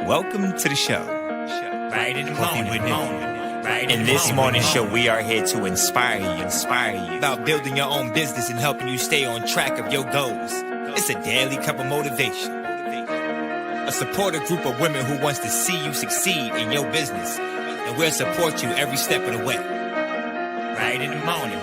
Welcome to the show. Right in the Coffee morning, with Nikkie. right In this morning show, we are here to inspire you about building your own business and helping you stay on track of your goals. It's a daily cup of motivation. A supportive group of women who wants to see you succeed in your business, and we'll support you every step of the way. right in the morning.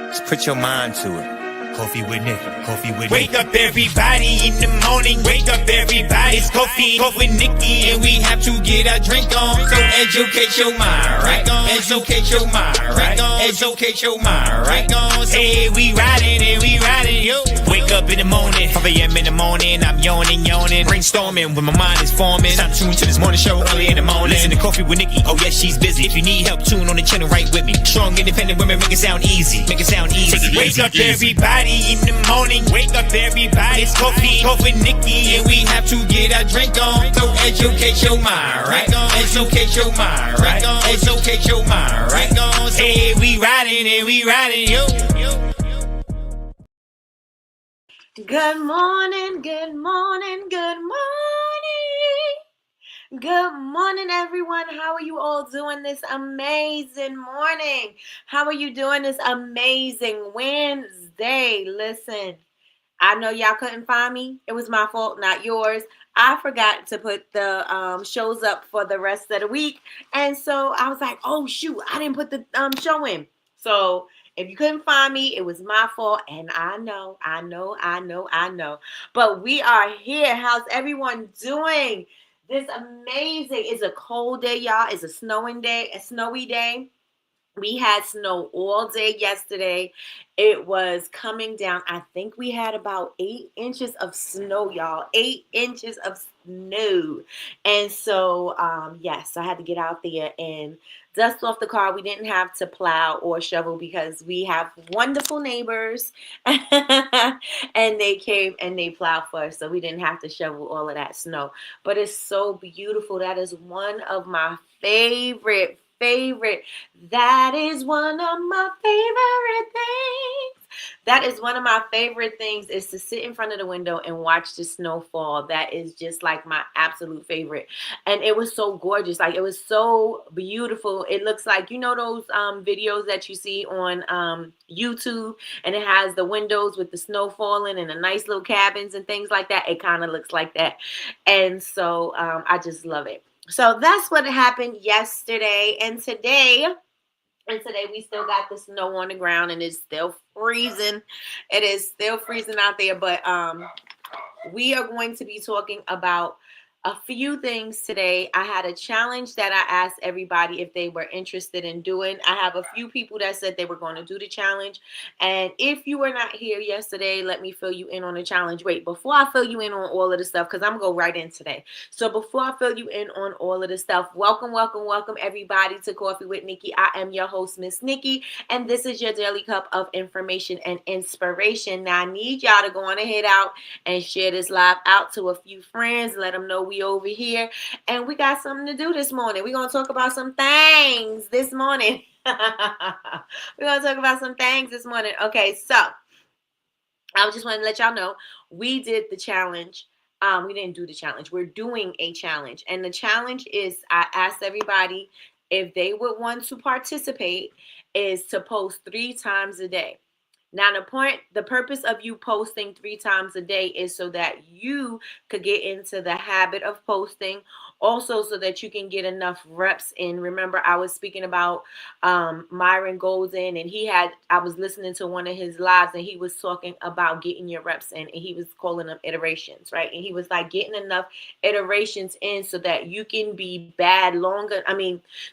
Just put your mind to it. Coffee with Nikkie. Coffee with Wake Nikkie. up everybody in the morning, wake up everybody, it's coffee with Nikki, and we have to get our drink on, so educate your mind, right? Educate your mind, right? Educate your mind, right? Hey, we riding and we riding, yo. Wake up in the morning, 5 a.m. in the morning, I'm yawning, brainstorming when my mind is forming. Time to tune to this morning show early in the morning. Listen to Coffee with Nikki, oh yes, she's busy. If you need help, tune on the channel right with me. Strong, independent women, make it sound easy. Make it sound easy. Wake up everybody in the morning, wake up everybody, it's coffee with Nikki, and we have to get our drink on, so educate your mind, right? Educate your mind, right? Educate your mind, right? Hey, we riding and we riding, yo. Good morning, good morning, good morning. Good morning, everyone. How are you all doing this amazing morning? How are you doing this amazing Wednesday? Listen, I know y'all couldn't find me. It was my fault, not yours. I forgot to put the shows up for the rest of the week. And so I was like, oh, shoot, I didn't put the show in. So if you couldn't find me, it was my fault. And I know. But we are here. How's everyone doing? This amazing. It's a cold day, y'all. It's a snowy day. We had snow all day yesterday. It was coming down. I think we had about 8 inches of snow, y'all. 8 inches of snow. And so, yes, I had to get out there and dust off the car. We didn't have to plow or shovel because we have wonderful neighbors. And they came and they plowed for us. So we didn't have to shovel all of that snow. But it's so beautiful. That is one of my favorite. That is one of my favorite things. That is one of my favorite things is to sit in front of the window and watch the snow fall. That is just like my absolute favorite. And it was so gorgeous. Like it was so beautiful. It looks like, you know, those videos that you see on YouTube, and it has the windows with the snow falling and the nice little cabins and things like that. It kind of looks like that. And so I just love it. So that's what happened yesterday. And today we still got the snow on the ground and it's still freezing. It is still freezing out there. But we are going to be talking about a few things today. I had a challenge that I asked everybody if they were interested in doing. I have a few people that said they were going to do the challenge. And if you were not here yesterday, let me fill you in on the challenge. Wait, before I fill you in on all of the stuff, because I'm going to go right in today. So before I fill you in on all of the stuff, welcome everybody to Coffee with Nikki. I am your host, Miss Nikki, and this is your daily cup of information and inspiration. Now, I need y'all to go on ahead out and share this live out to a few friends. Let them know we over here, and we got something to do this morning. We're going to talk about some things this morning. We're going to talk about some things this morning. Okay, so I just want to let y'all know we did the challenge. We didn't do the challenge. We're doing a challenge, and the challenge is I asked everybody if they would want to participate is to post 3 times a day. Now, the purpose of you posting 3 times a day is so that you could get into the habit of posting. Also, so that you can get enough reps in. Remember, I was speaking about Myron Golden, and I was listening to one of his lives, and he was talking about getting your reps in, and he was calling them iterations, right? And he was like getting enough iterations in so that you can be bad longer.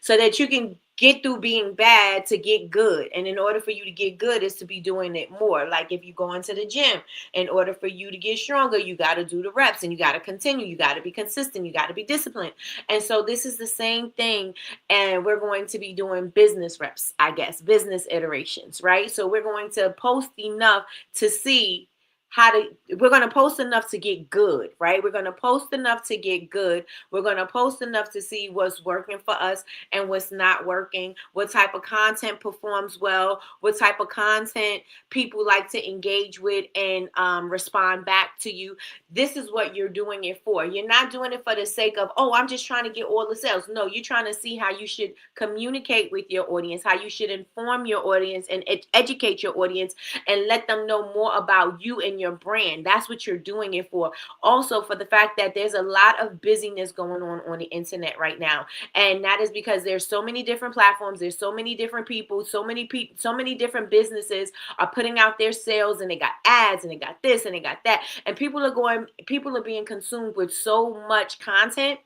So that you can get through being bad to get good. And in order for you to get good is to be doing it more. Like if you go into the gym, in order for you to get stronger, you got to do the reps and you got to continue. You got to be consistent. You got to be disciplined. And so this is the same thing. And we're going to be doing business reps, I guess, business iterations, right? So we're going to post enough to see we're going to post enough to get good, right? We're going to post enough to get good. We're going to post enough to see what's working for us and what's not working, what type of content performs well, what type of content people like to engage with and respond back to you. This is what you're doing it for. You're not doing it for the sake of, oh, I'm just trying to get all the sales. No, you're trying to see how you should communicate with your audience, how you should inform your audience and educate your audience and let them know more about you and your brand. That's what you're doing it for. Also, for the fact that there's a lot of busyness going on the internet right now. And that is because there's so many different platforms, there's so many different people, so many different businesses are putting out their sales, and they got ads and they got this and they got that. And people are being consumed with so much content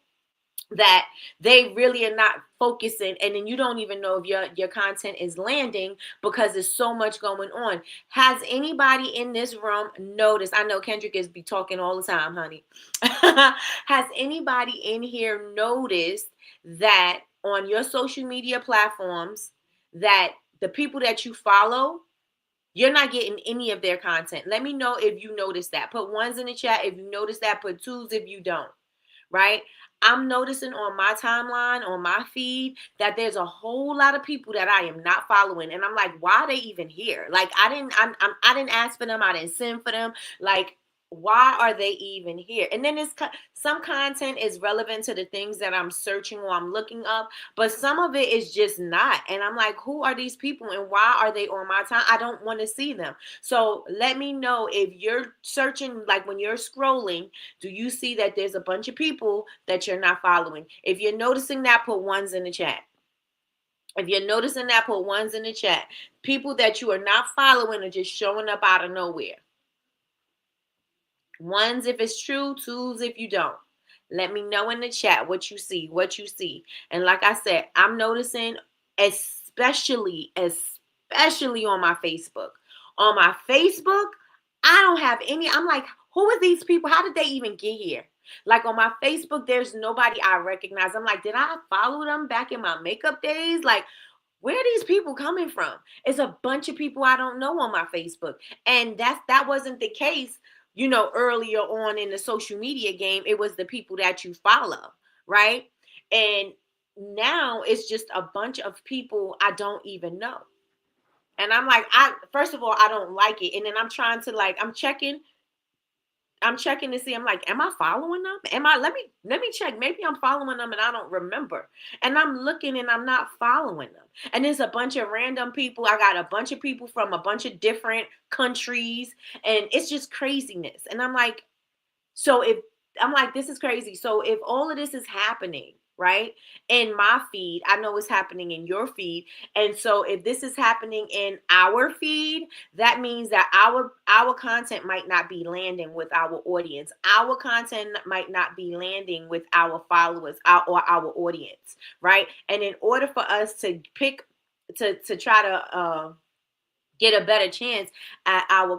that they really are not focusing, and then you don't even know if your content is landing because there's so much going on. Has anybody in this room noticed? I know Kendrick is be talking all the time, honey. Has anybody in here noticed that on your social media platforms that the people that you follow, you're not getting any of their content? Let me know if you notice that. Put ones in the chat if you notice that. Put twos if you don't. Right? I'm noticing on my timeline, on my feed, that there's a whole lot of people that I am not following, and I'm like, why are they even here? Like, I didn't ask for them, I didn't send for them. Like, why are they even here? And then some content is relevant to the things that I'm searching or I'm looking up, but some of it is just not. And I'm like, who are these people and why are they on my time? I don't want to see them. So let me know if you're searching, like when you're scrolling, do you see that there's a bunch of people that you're not following? If you're noticing that, put ones in the chat. If you're noticing that, put ones in the chat. People that you are not following are just showing up out of nowhere. Ones if it's true, twos if you don't. Let me know in the chat what you see. And like I said, I'm noticing especially on my Facebook. On my Facebook, I don't have any. I'm like, who are these people? How did they even get here? Like on my Facebook, there's nobody I recognize. I'm like, did I follow them back in my makeup days? Like, where are these people coming from? It's a bunch of people I don't know on my Facebook. And that wasn't the case, earlier on in the social media game. It was the people that you follow, right? And now it's just a bunch of people I don't even know. And I'm like, first of all, I don't like it. And then I'm trying to I'm checking to see. I'm like, am I following them? Let me check. Maybe I'm following them and I don't remember. And I'm looking and I'm not following them. And there's a bunch of random people. I got a bunch of people from a bunch of different countries, and it's just craziness. And I'm like, this is crazy. So if all of this is happening, right, in my feed, I know it's happening in your feed. And so if this is happening in our feed, that means that our content might not be landing with our audience. Our content might not be landing with our followers or our audience, right? And in order for us to try to get a better chance at our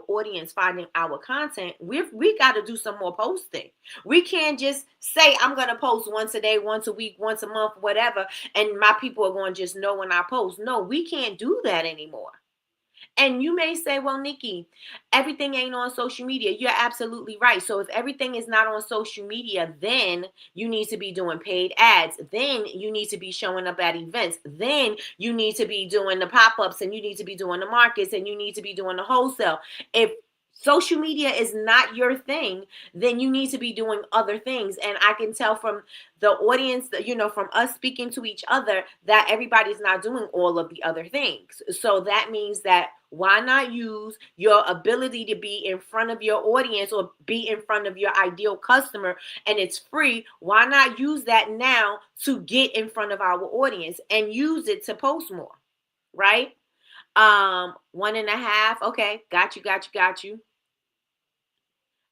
audience finding our content, we got to do some more posting. We can't just say I'm going to post once a day, once a week, once a month, whatever, and my people are going to just know when I post. No, we can't do that anymore. And you may say, well, Nikki, everything ain't on social media. You're absolutely right. So if everything is not on social media, then you need to be doing paid ads. Then you need to be showing up at events. Then you need to be doing the pop-ups, and you need to be doing the markets, and you need to be doing the wholesale. If social media is not your thing, then you need to be doing other things. And I can tell from the audience, from us speaking to each other, that everybody's not doing all of the other things. So that means that why not use your ability to be in front of your audience or be in front of your ideal customer, and it's free. Why not use that now to get in front of our audience and use it to post more, right? 1.5. Okay. Got you.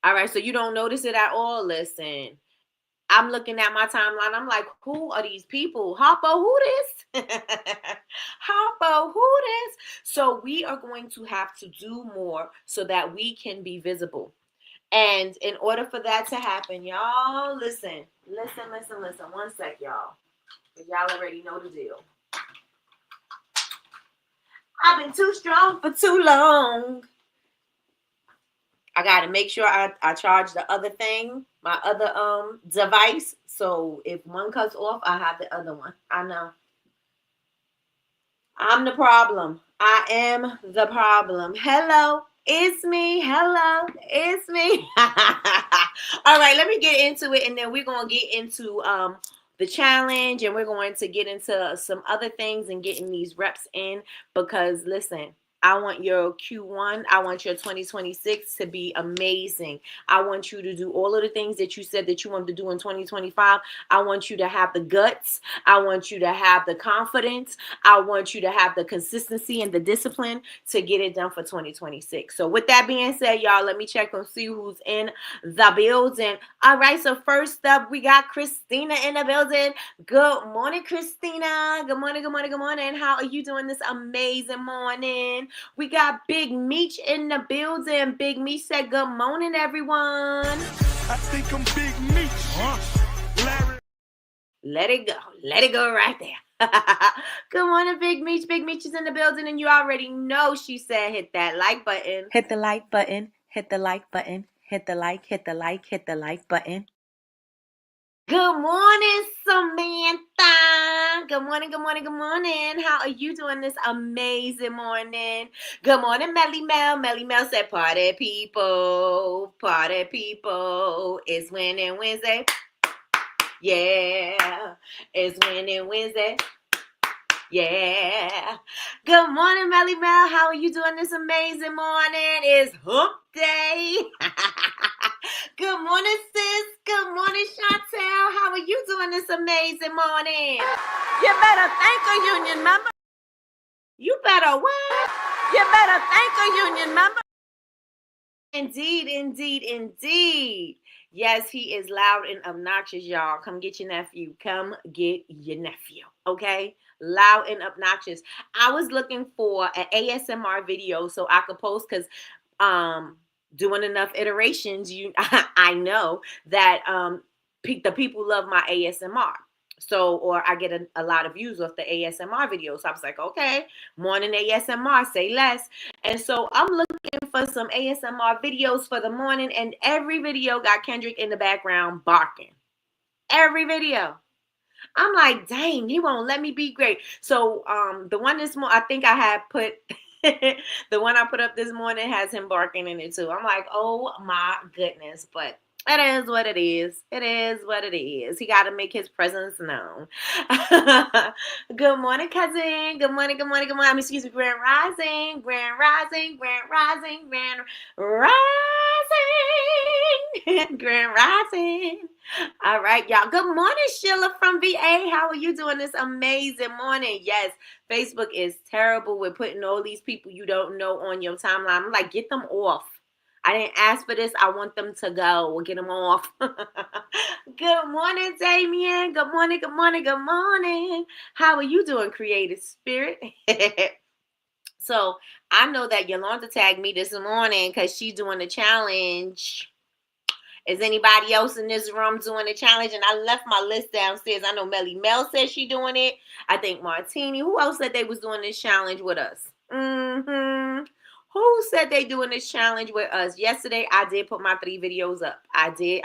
All right. So you don't notice it at all. Listen, I'm looking at my timeline. I'm like, who are these people? Harpo, who this? Harpo, who this? So we are going to have to do more so that we can be visible. And in order for that to happen, y'all, listen. 1 sec, y'all. Y'all already know the deal. I've been too strong for too long. I got to make sure I charge the other thing, my other device. So if one cuts off, I have the other one. I know. I'm the problem. I am the problem. Hello, it's me. Hello, it's me. All right, let me get into it, and then we're gonna get into the challenge, and we're going to get into some other things and getting these reps in, because listen, I want your Q1, I want your 2026 to be amazing. I want you to do all of the things that you said that you wanted to do in 2025. I want you to have the guts. I want you to have the confidence. I want you to have the consistency and the discipline to get it done for 2026. So with that being said, y'all, let me check and see who's in the building. All right, so first up, we got Christina in the building. Good morning, Christina. Good morning, good morning, good morning. How are you doing this amazing morning? We got Big Meech in the building. Big Meech said, good morning, everyone. I think I'm Big Meech. Larry. Let it go. Let it go right there. Good morning, Big Meech. Big Meech is in the building, and you already know she said hit that like button. Hit the like button. Hit the like button. Hit the like, hit the like, hit the like button. Good morning, Samantha. Good morning, good morning, good morning. How are you doing this amazing morning? Good morning, Melly Mel. Melly Mel said, party people, it's winning Wednesday. Yeah, it's winning Wednesday. Yeah. Good morning, Melly Mel. How are you doing this amazing morning? It's hump day. Good morning, sis. Good morning, Chantel. How are you doing this amazing morning? You better thank a union member. You better what? You better thank a union member. Indeed, indeed, indeed. Yes, he is loud and obnoxious, y'all. Come get your nephew. Come get your nephew, okay? Loud and obnoxious. I was looking for an ASMR video so I could post, because doing enough iterations, I know that the people love my ASMR. So, or I get a lot of views off the ASMR videos. So I was like, okay, morning ASMR, say less. And so I'm looking for some ASMR videos for the morning, and every video got Kendrick in the background barking. Every video. I'm like, dang, he won't let me be great. So the one this morning, I think I had put the one I put up this morning has him barking in it too. I'm like, oh my goodness, but it is what it is. It is what it is. He got to make his presence known. Good morning, cousin. Good morning, good morning, good morning. Excuse me, Grand Rising, Grand Rising, Grand Rising, Grand Rising, Grand Rising. All right, y'all. Good morning, Sheila from VA. How are you doing this amazing morning? Yes, Facebook is terrible with putting all these people you don't know on your timeline. I'm like, get them off. I didn't ask for this. I want them to go. We'll get them off. Good morning, Damien. Good morning, good morning, good morning. How are you doing, creative spirit? So I know that Yolanda tagged me this morning because she's doing the challenge. Is anybody else in this room doing the challenge? And I left my list downstairs. I know Melly Mel said she doing it. I think Martini. Who else said they was doing this challenge with us? Who said they doing this challenge with us? Yesterday, I did put my 3 videos up. I did.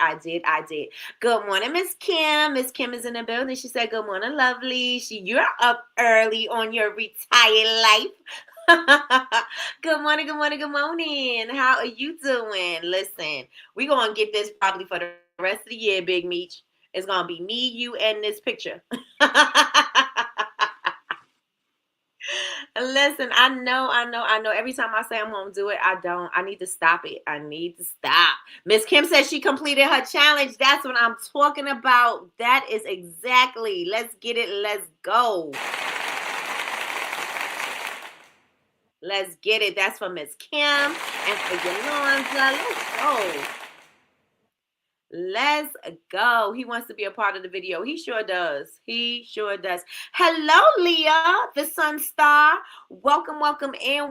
Good morning, Miss Kim. Miss Kim is in the building. She said, good morning, lovely. You're up early on your retired life. Good morning, good morning, good morning. How are you doing? Listen, we're going to get this probably for the rest of the year, Big Meech. It's going to be me, you, and this picture. Listen, I know. Every time I say I'm going to do it, I don't. I need to stop it. I need to stop. Miss Kim says she completed her challenge. That's what I'm talking about. That is exactly. Let's get it. Let's go. Let's get it. That's for Miss Kim and for Yolanda. Let's go. Let's go. He wants to be a part of the video. He sure does. He sure does. Hello, Leah, the Sun Star. Welcome, welcome in,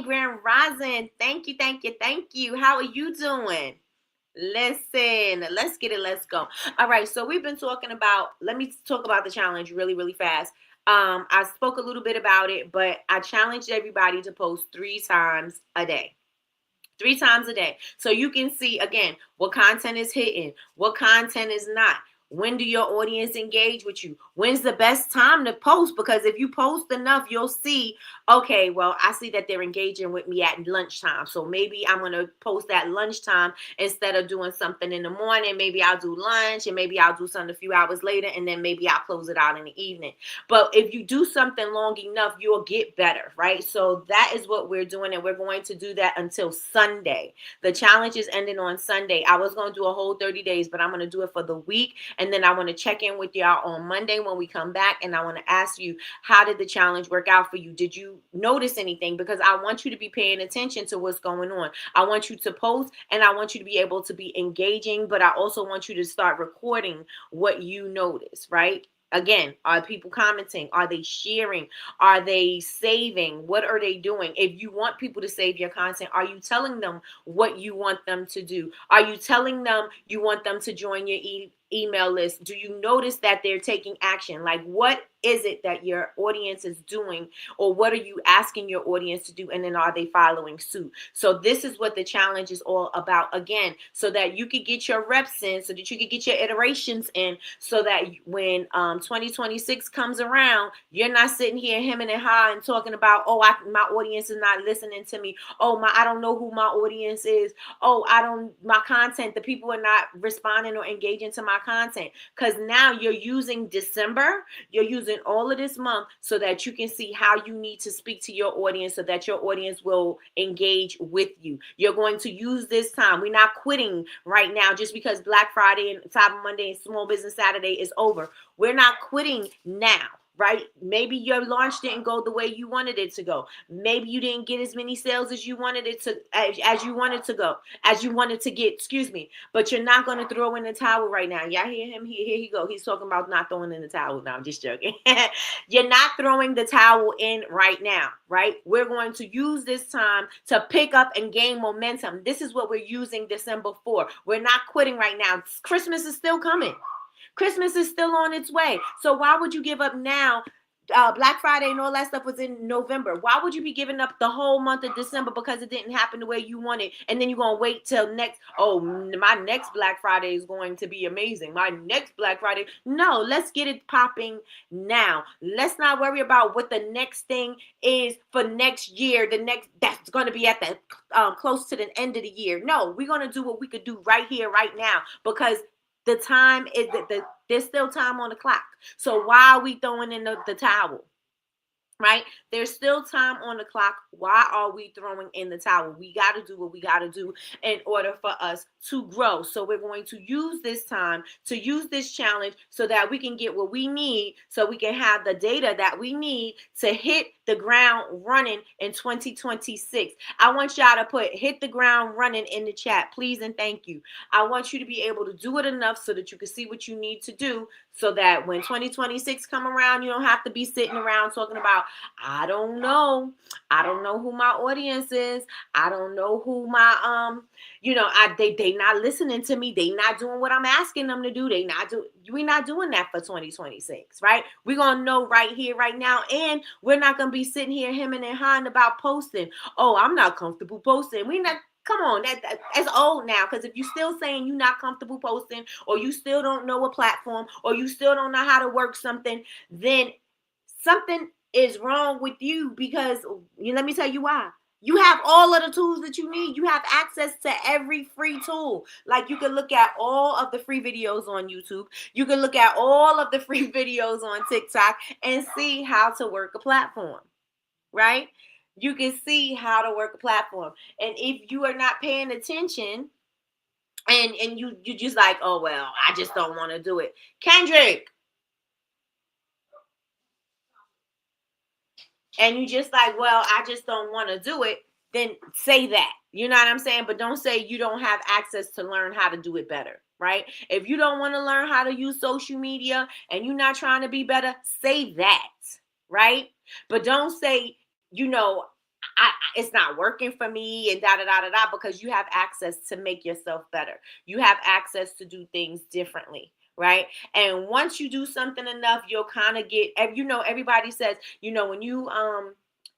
Grand Rising. Thank you, thank you, thank you. How are you doing? Listen, let's get it. Let's go. All right. So we've been talking about, let me talk about the challenge really, really fast. I spoke a little bit about it, but I challenged everybody to post 3 times a day. 3 times a day. So you can see, again, what content is hitting, what content is not. When do your audience engage with you? When's the best time to post? Because if you post enough, you'll see, okay, well, I see that they're engaging with me at lunchtime. So maybe I'm going to post at lunchtime instead of doing something in the morning. Maybe I'll do lunch, and maybe I'll do something a few hours later, and then maybe I'll close it out in the evening. But if you do something long enough, you'll get better, right? So that is what we're doing, and we're going to do that until Sunday. The challenge is ending on Sunday. I was going to do a whole 30 days, but I'm going to do it for the week. And then I want to check in with y'all on Monday when we come back. And I want to ask you, how did the challenge work out for you? Did you notice anything? Because I want you to be paying attention to what's going on. I want you to post, and I want you to be able to be engaging, but I also want you to start recording what you notice, right? Again, are people commenting? Are they sharing? Are they saving? What are they doing? If you want people to save your content, are you telling them what you want them to do? Are you telling them you want them to join your email list? Do you notice that they're taking action? Like, what is it that your audience is doing, or what are you asking your audience to do? And then are they following suit? So this is what the challenge is all about, again, so that you could get your reps in, so that you could get your iterations in, so that when 2026 comes around, you're not sitting here hemming and hawing and talking about, oh, my audience is not listening to me. Oh, I don't know who my audience is. Oh, my content, the people are not responding or engaging to my content. Because now you're using December, you're using all of this month so that you can see how you need to speak to your audience so that your audience will engage with you. You're going to use this time. We're not quitting right now just because Black Friday and Cyber Monday and Small Business Saturday is over. We're not quitting now. Right? Maybe your launch didn't go the way you wanted it to go. Maybe you didn't get as many sales as you wanted it to, as you wanted to get, excuse me. But you're not going to throw in the towel right now. Y'all hear him? Here he go. He's talking about not throwing in the towel. No, I'm just joking. You're not throwing the towel in right now, right? We're going to use this time to pick up and gain momentum. This is what we're using December for. We're not quitting right now. Christmas is still coming. Christmas is still on its way. So why would you give up now? Black Friday and all that stuff was in November. Why would you be giving up the whole month of December because it didn't happen the way you wanted? And then you're going to wait till my next Black Friday is going to be amazing. My next Black Friday. No, let's get it popping now. Let's not worry about what the next thing is for next year. That's going to be at the close to the end of the year. No, we're going to do what we could do right here, right now, because the time is there's still time on the clock. So why are we throwing in the towel? Right? There's still time on the clock. Why are we throwing in the towel? We got to do what we got to do in order for us to grow. So we're going to use this time, to use this challenge so that we can get what we need, so we can have the data that we need to hit the ground running in 2026. I want y'all to put hit the ground running in the chat, please and thank you. I want you to be able to do it enough so that you can see what you need to do, so that when 2026 come around, you don't have to be sitting around talking about, I don't know who my audience is. I don't know who my they not listening to me. They not doing what I'm asking them to do. We're not doing that for 2026, right? We're gonna know right here, right now, and we're not gonna be sitting here hemming and hawing about posting. Oh, I'm not comfortable posting. Come on, that's old now. Because if you're still saying you're not comfortable posting, or you still don't know a platform, or you still don't know how to work something, then something is wrong with you. Because let me tell you why. You have all of the tools that you need. You have access to every free tool. Like, you can look at all of the free videos on YouTube. You can look at all of the free videos on TikTok and see how to work a platform, right? You can see how to work a platform. And if you are not paying attention and you just like, oh, well, I just don't want to do it. Kendrick. And you just like, well, I just don't want to do it. Then say that. You know what I'm saying? But don't say you don't have access to learn how to do it better, right? If you don't want to learn how to use social media and you're not trying to be better, say that, right? But don't say, it's not working for me and da-da-da-da-da, because you have access to make yourself better. You have access to do things differently, right? And once you do something enough, you'll kind of get, everybody says, when you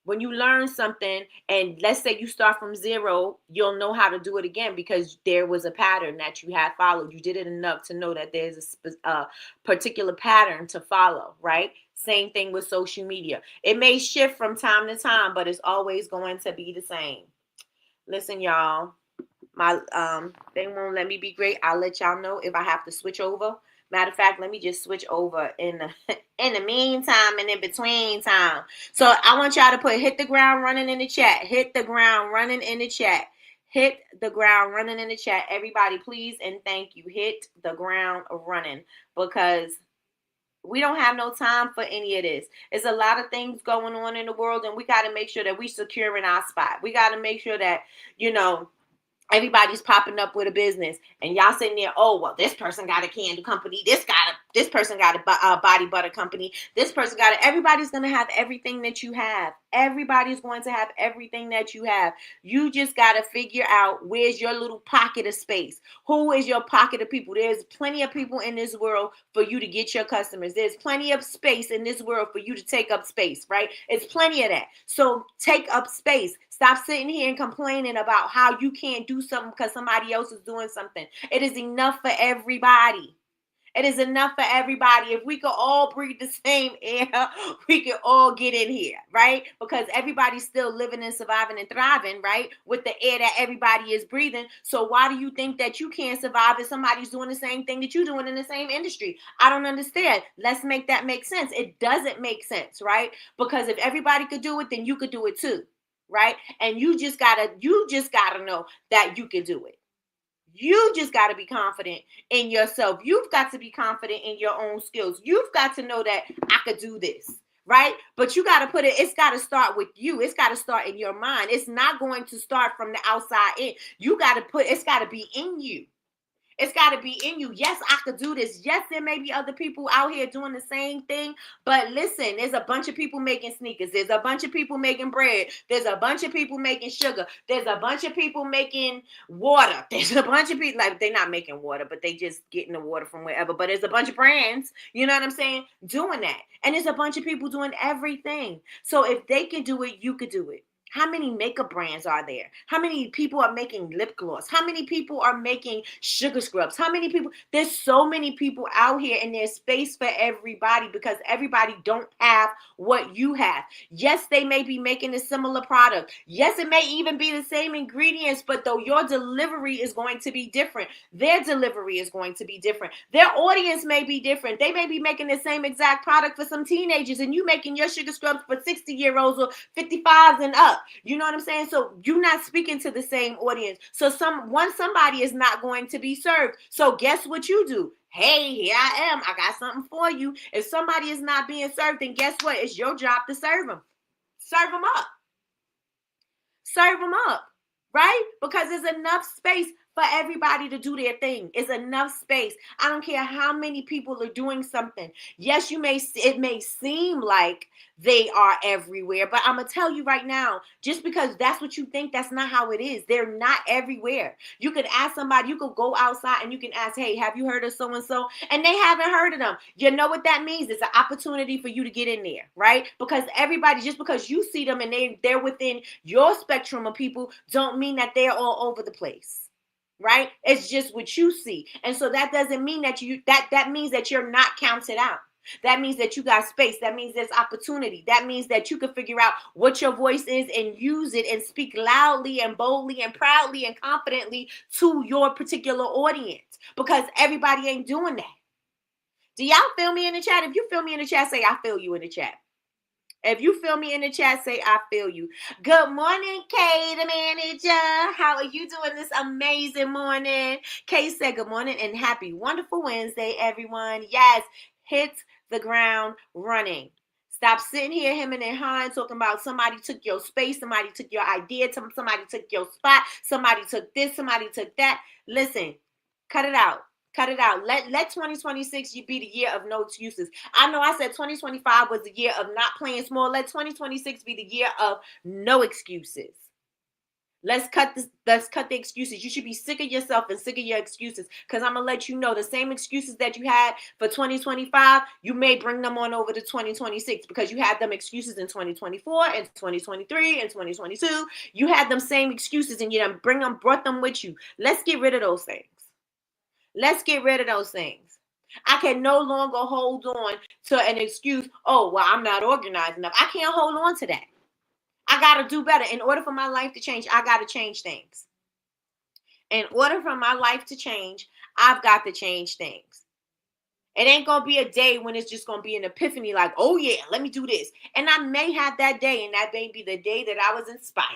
When you learn something, and let's say you start from zero, you'll know how to do it again because there was a pattern that you had followed. You did it enough to know that there's a particular pattern to follow, right? Same thing with social media. It may shift from time to time, but it's always going to be the same. Listen, y'all, my they won't let me be great. I'll let y'all know if I have to switch over. Matter of fact, let me just switch over in the in the meantime and in between time. So I want y'all to put hit the ground running in the chat. Hit the ground running in the chat. Hit the ground running in the chat. Everybody, please and thank you. Hit the ground running because we don't have no time for any of this. There's a lot of things going on in the world, and we got to make sure that we secure in our spot. We got to make sure that, everybody's popping up with a business, and y'all sitting there, oh, well, this person got a candle company, this person got a body butter company, this person got it. Everybody's going to have everything that you have. Everybody's going to have everything that you have. You just got to figure out where's your little pocket of space. Who is your pocket of people? There's plenty of people in this world for you to get your customers. There's plenty of space in this world for you to take up space, right? It's plenty of that. So take up space. Stop sitting here and complaining about how you can't do something because somebody else is doing something. It is enough for everybody. It is enough for everybody. If we could all breathe the same air, we could all get in here, right? Because everybody's still living and surviving and thriving, right? With the air that everybody is breathing. So why do you think that you can't survive if somebody's doing the same thing that you're doing in the same industry? I don't understand. Let's make that make sense. It doesn't make sense, right? Because if everybody could do it, then you could do it too, right? And you just gotta know that you can do it. You just got to be confident in yourself. You've got to be confident in your own skills. You've got to know that I could do this, right? But you got to it's got to start with you. It's got to start in your mind. It's not going to start from the outside in. It's got to be in you. It's got to be in you. Yes, I could do this. Yes, there may be other people out here doing the same thing. But listen, there's a bunch of people making sneakers. There's a bunch of people making bread. There's a bunch of people making sugar. There's a bunch of people making water. There's a bunch of people, like, they're not making water, but they just getting the water from wherever. But there's a bunch of brands, you know what I'm saying, doing that. And there's a bunch of people doing everything. So if they can do it, you could do it. How many makeup brands are there? How many people are making lip gloss? How many people are making sugar scrubs? How many people? There's so many people out here, and there's space for everybody because everybody don't have what you have. Yes, they may be making a similar product. Yes, it may even be the same ingredients, but though your delivery is going to be different. Their delivery is going to be different. Their audience may be different. They may be making the same exact product for some teenagers, and you making your sugar scrubs for 60-year-olds or 55s and up. You know what I'm saying? So you're not speaking to the same audience. So somebody is not going to be served. So guess what you do? Hey, here I am. I got something for you. If somebody is not being served, then guess what? It's your job to serve them. Serve them up. Serve them up, right? Because there's enough space for everybody to do their thing. It's enough space. I don't care how many people are doing something. Yes, it may seem like they are everywhere, but I'm going to tell you right now, just because that's what you think, that's not how it is. They're not everywhere. You could ask somebody, you could go outside and you can ask, hey, have you heard of so-and-so? And they haven't heard of them. You know what that means? It's an opportunity for you to get in there, right? Because everybody, just because you see them and they're within your spectrum of people, don't mean that they're all over the place. Right? It's just what you see. And so that doesn't mean that that means that you're not counted out. That means that you got space. That means there's opportunity. That means that you can figure out what your voice is and use it and speak loudly and boldly and proudly and confidently to your particular audience, because everybody ain't doing that. Do y'all feel me in the chat? If you feel me in the chat, say I feel you in the chat. If you feel me in the chat, say I feel you. Good morning, Kay, the manager. How are you doing this amazing morning? Kay said good morning and happy wonderful Wednesday, everyone. Yes, hit the ground running. Stop sitting here hemming and hawing, talking about somebody took your space, somebody took your idea, somebody took your spot, somebody took this, somebody took that. Listen, cut it out. Cut it out. Let 2026 be the year of no excuses. I know I said 2025 was the year of not playing small. Let 2026 be the year of no excuses. Let's cut the excuses. You should be sick of yourself and sick of your excuses. Because I'm gonna let you know the same excuses that you had for 2025, you may bring them on over to 2026 because you had them excuses in 2024 and 2023 and 2022. You had them same excuses and you done brought them with you. Let's get rid of those things. Let's get rid of those things. I can no longer hold on to an excuse. Oh, well, I'm not organized enough. I can't hold on to that. I got to do better. In order for my life to change, I got to change things. In order for my life to change, I've got to change things. It ain't going to be a day when it's just going to be an epiphany like, oh yeah, let me do this. And I may have that day, and that may be the day that I was inspired.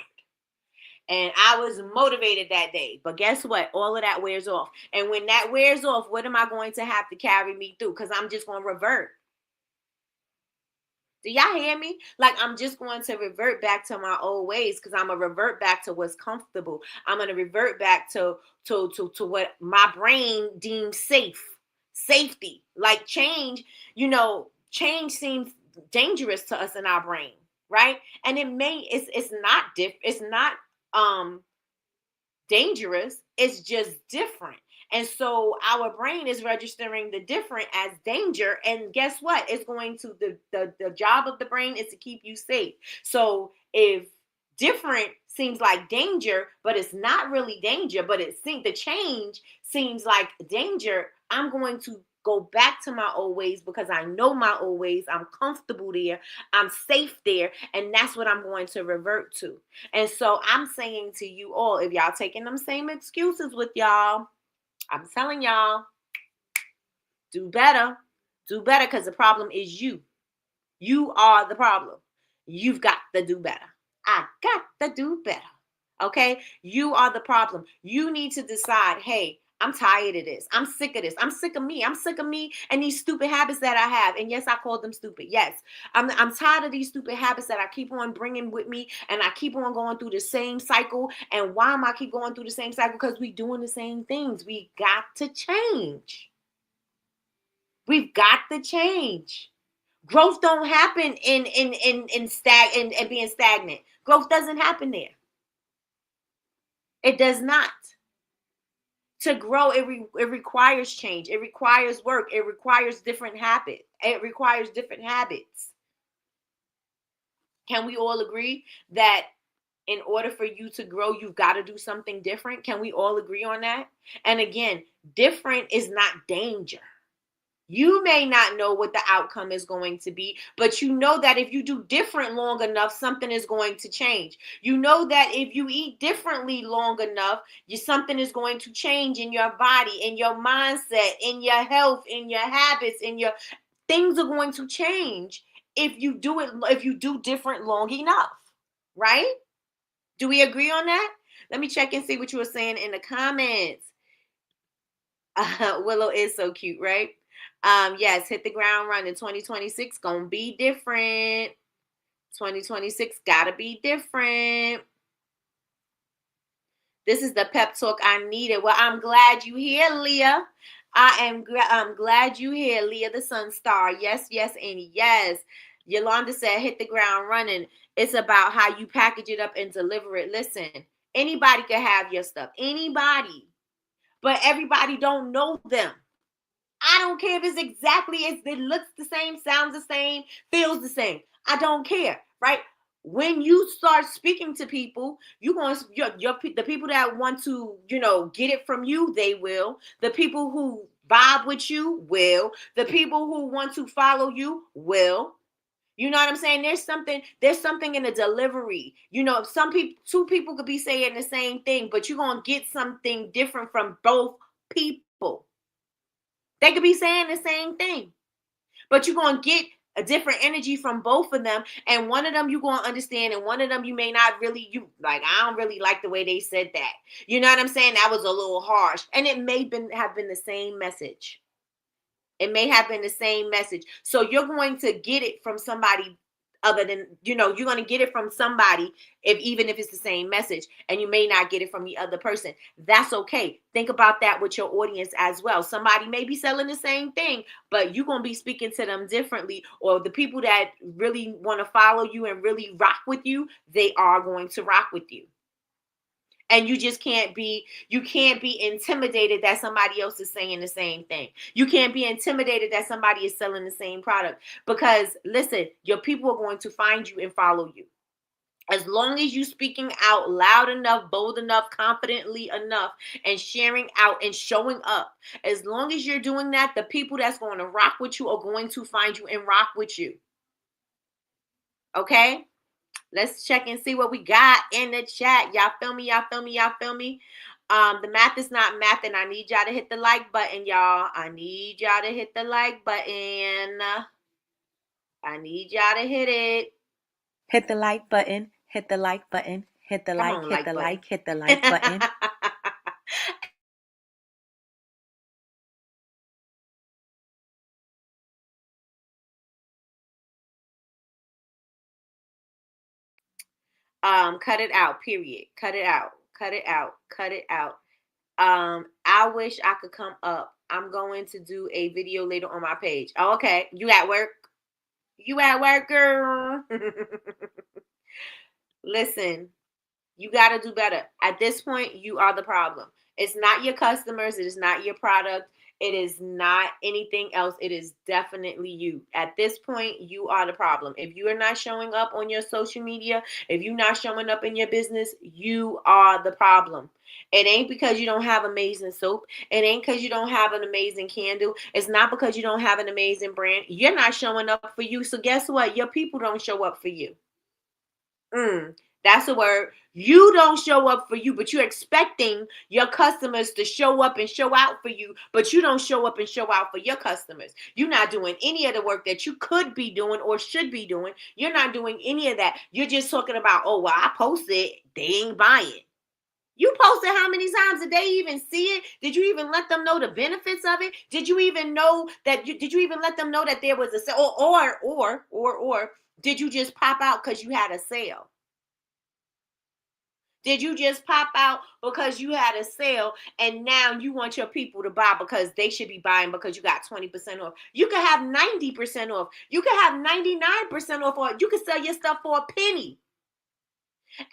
And I was motivated that day. But guess what? All of that wears off. And when that wears off, what am I going to have to carry me through? Because I'm just going to revert. Do y'all hear me? Like, I'm just going to revert back to my old ways because I'm going to revert back to what's comfortable. I'm going to revert back to what my brain deems safety. Like change, change seems dangerous to us in our brain, right? And it's not dangerous. It's just different. And so our brain is registering the different as danger. And guess what? It's going to, the job of the brain is to keep you safe. So if different seems like danger, but it's not really danger, but the change seems like danger, I'm going to go back to my old ways because I know my old ways. I'm comfortable there. I'm safe there. And that's what I'm going to revert to. And so I'm saying to you all, if y'all taking them same excuses with y'all, I'm telling y'all, do better. Do better because the problem is you. You are the problem. You've got to do better. I got to do better. Okay? You are the problem. You need to decide, hey, I'm tired of this. I'm sick of this. I'm sick of me. I'm sick of me and these stupid habits that I have. And yes, I call them stupid. Yes, I'm tired of these stupid habits that I keep on bringing with me. And I keep on going through the same cycle. And why am I keep going through the same cycle? Because we doing the same things. We got to change. We've got to change. Growth don't happen in being stagnant. Growth doesn't happen there. It does not. To grow, it requires change. It requires work. It requires different habits. It requires different habits. Can we all agree that in order for you to grow, you've got to do something different? Can we all agree on that? And again, different is not danger. You may not know what the outcome is going to be, but you know that if you do different long enough, something is going to change. You know that if you eat differently long enough, something is going to change in your body, in your mindset, in your health, in your habits, things are going to change if you do different long enough, right? Do we agree on that? Let me check and see what you were saying in the comments. Willow is so cute, right? Yes, hit the ground running. 2026 gonna be different. 2026 gotta be different. This is the pep talk I needed. Well, I'm glad you here, Leah. I'm glad you here, Leah, the sun star. Yes, yes, and yes. Yolanda said, hit the ground running. It's about how you package it up and deliver it. Listen, anybody can have your stuff. Anybody. But everybody don't know them. I don't care if it's exactly as it looks the same, sounds the same, feels the same. I don't care, right? When you start speaking to people, the people that want to, get it from you, they will. The people who vibe with you will. The people who want to follow you will. You know what I'm saying? There's something in the delivery. Two people could be saying the same thing, but you're going to get something different from both people. They could be saying the same thing, but you're going to get a different energy from both of them. And one of them you're going to understand, and one of them you may not really, I don't really like the way they said that. You know what I'm saying? That was a little harsh. And it may have been the same message. It may have been the same message. So you're going to get it from somebody other than, you're going to get it from somebody, even if it's the same message, and you may not get it from the other person. That's okay. Think about that with your audience as well. Somebody may be selling the same thing, but you're going to be speaking to them differently, or the people that really want to follow you and really rock with you, they are going to rock with you. And you just can't be intimidated that somebody else is saying the same thing. You can't be intimidated that somebody is selling the same product, because listen, your people are going to find you and follow you. As long as you speaking out loud enough, bold enough, confidently enough, and sharing out and showing up, as long as you're doing that, the people that's going to rock with you are going to find you and rock with you. Okay? Let's check and see what we got in the chat. Y'all feel me? Y'all feel me? Y'all feel me? The math is not math, and I need y'all to hit the like button, y'all. I need y'all to hit the like button. I need y'all to hit it. Hit the like button. Hit the like button. Hit the Come like. on, Hit the button. like. Hit the like button. Cut it out, period. Cut it out. Cut it out. Cut it out. I wish I could come up. I'm going to do a video later on my page. Oh, okay. You at work? You at work, girl? Listen, you got to do better. At this point, you are the problem. It's not your customers. It is not your product. It is not anything else. It is definitely you. At this point, you are the problem. If you are not showing up on your social media, if you're not showing up in your business, you are the problem. It ain't because you don't have amazing soap. It ain't because you don't have an amazing candle. It's not because you don't have an amazing brand. You're not showing up for you. So guess what? Your people don't show up for you. That's a word. You don't show up for you, but you're expecting your customers to show up and show out for you, but you don't show up and show out for your customers. You're not doing any of the work that you could be doing or should be doing. You're not doing any of that. You're just talking about, oh, well, I posted, they ain't buying. You posted how many times? Did they even see it? Did you even let them know the benefits of it? Did you even know that did you even let them know that there was a sale? Or did you just pop out because you had a sale? Did you just pop out because you had a sale and now you want your people to buy because they should be buying because you got 20% off? You could have 90% off. You could have 99% off, or you could sell your stuff for a penny.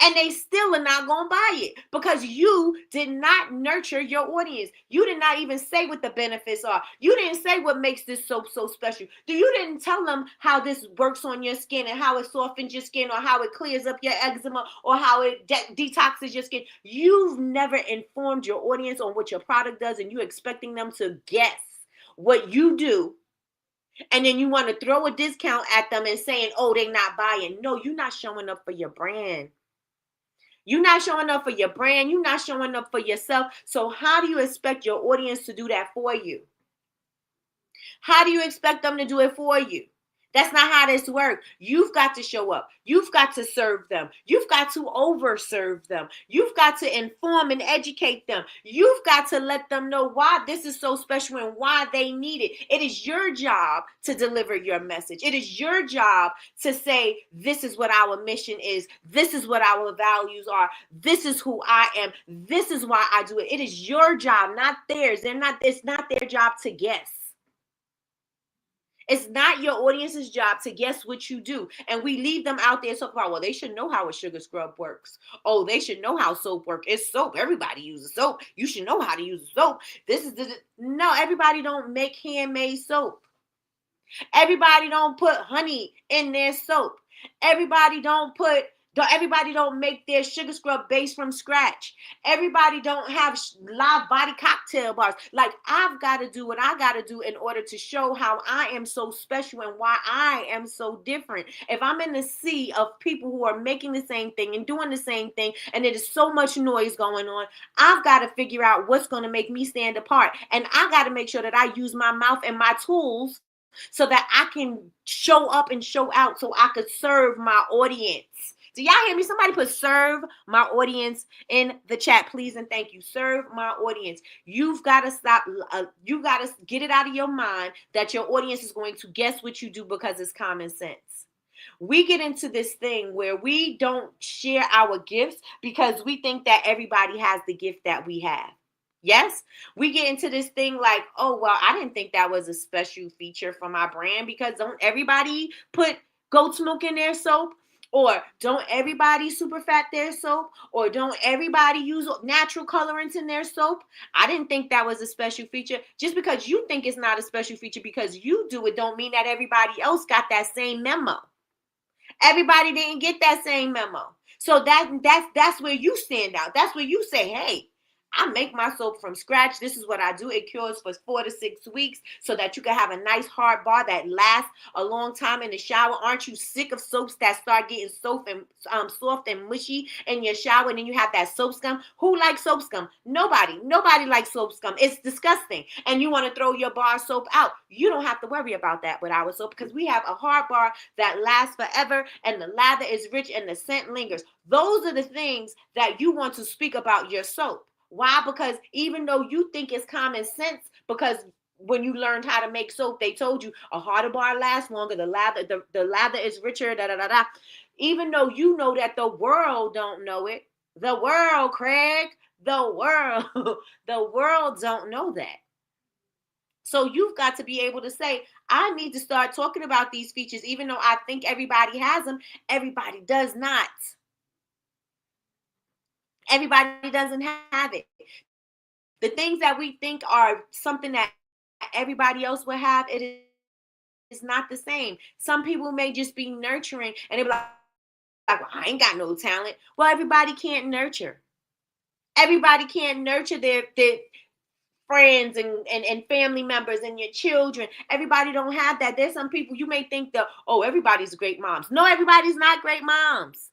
And they still are not going to buy it because you did not nurture your audience. You did not even say what the benefits are. You didn't say what makes this soap so special. You didn't tell them how this works on your skin and how it softens your skin, or how it clears up your eczema, or how it detoxes your skin. You've never informed your audience on what your product does, and you're expecting them to guess what you do. And then you want to throw a discount at them and saying, oh, they're not buying. No, you're not showing up for your brand. You're not showing up for your brand. You're not showing up for yourself. So how do you expect your audience to do that for you? How do you expect them to do it for you? That's not how this works. You've got to show up. You've got to serve them. You've got to overserve them. You've got to inform and educate them. You've got to let them know why this is so special and why they need it. It is your job to deliver your message. It is your job to say, this is what our mission is. This is what our values are. This is who I am. This is why I do it. It is your job, not theirs. It's not their job to guess. It's not your audience's job to guess what you do. And we leave them out there talking about, well, they should know how a sugar scrub works. Oh, they should know how soap works. It's soap. Everybody uses soap. You should know how to use soap. No, everybody don't make handmade soap. Everybody don't put honey in their soap. Everybody don't make their sugar scrub base from scratch. Everybody don't have live body cocktail bars. Like, I've got to do what I got to do in order to show how I am so special and why I am so different. If I'm in the sea of people who are making the same thing and doing the same thing, and there's so much noise going on, I've got to figure out what's going to make me stand apart. And I got to make sure that I use my mouth and my tools so that I can show up and show out so I could serve my audience. Do y'all hear me? Somebody put serve my audience in the chat, please, and thank you. Serve my audience. You've got to stop. You got to get it out of your mind that your audience is going to guess what you do because it's common sense. We get into this thing where we don't share our gifts because we think that everybody has the gift that we have. Yes, we get into this thing like, oh, well, I didn't think that was a special feature for my brand because don't everybody put goat's milk in their soap? Or don't everybody super fat their soap? Or don't everybody use natural colorants in their soap? I didn't think that was a special feature. Just because you think it's not a special feature because you do it don't mean that everybody else got that same memo. Everybody didn't get that same memo. So that's where you stand out. That's where you say, hey, I make my soap from scratch. This is what I do. It cures for 4 to 6 weeks so that you can have a nice hard bar that lasts a long time in the shower. Aren't you sick of soaps that start getting soft and mushy in your shower and then you have that soap scum? Who likes soap scum? Nobody. Nobody likes soap scum. It's disgusting. And you want to throw your bar soap out. You don't have to worry about that with our soap because we have a hard bar that lasts forever and the lather is rich and the scent lingers. Those are the things that you want to speak about your soap. Why? Because even though you think it's common sense, because when you learned how to make soap, they told you a harder bar lasts longer, the lather is richer, da da da da. Even though you know that the world don't know it, the world, Craig, the world, the world don't know that. So you've got to be able to say, I need to start talking about these features, even though I think everybody has them. Everybody does not. Everybody doesn't have it. The things that we think are something that everybody else will have, it is not the same. Some people may just be nurturing and they're like, well, I ain't got no talent. Well, everybody can't nurture. Everybody can't nurture their friends and family members and your children. Everybody don't have that. There's some people you may think that, oh, everybody's great moms. No, everybody's not great moms.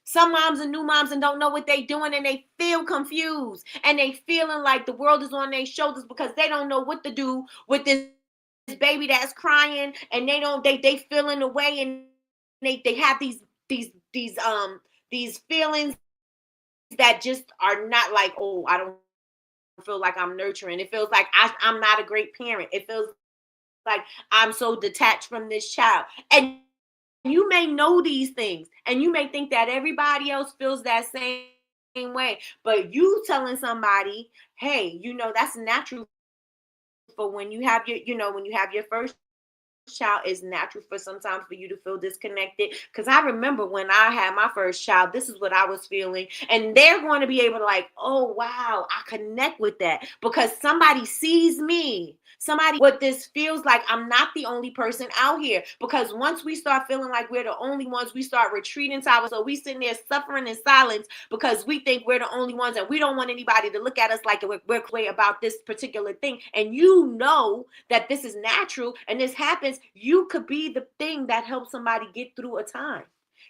Some moms are new moms and don't know what they're doing and they feel confused and they feeling like the world is on their shoulders because they don't know what to do with this baby that's crying and they feeling away and they have these feelings that just are not like, oh, I don't feel like I'm nurturing. It feels like I'm not a great parent. It feels like I'm so detached from this child. And you may know these things and you may think that everybody else feels that same way, but you telling somebody, hey, that's natural for when you have your first child. Is natural for sometimes for you to feel disconnected, because I remember when I had my first child, this is what I was feeling, and they're going to be able to like, oh wow, I connect with that because somebody sees me. What this feels like, I'm not the only person out here, because once we start feeling like we're the only ones, we start retreating to ourselves. So we sitting there suffering in silence because we think we're the only ones and we don't want anybody to look at us like we're crazy about this particular thing. And you know that this is natural and this happens. You could be the thing that helps somebody get through a time.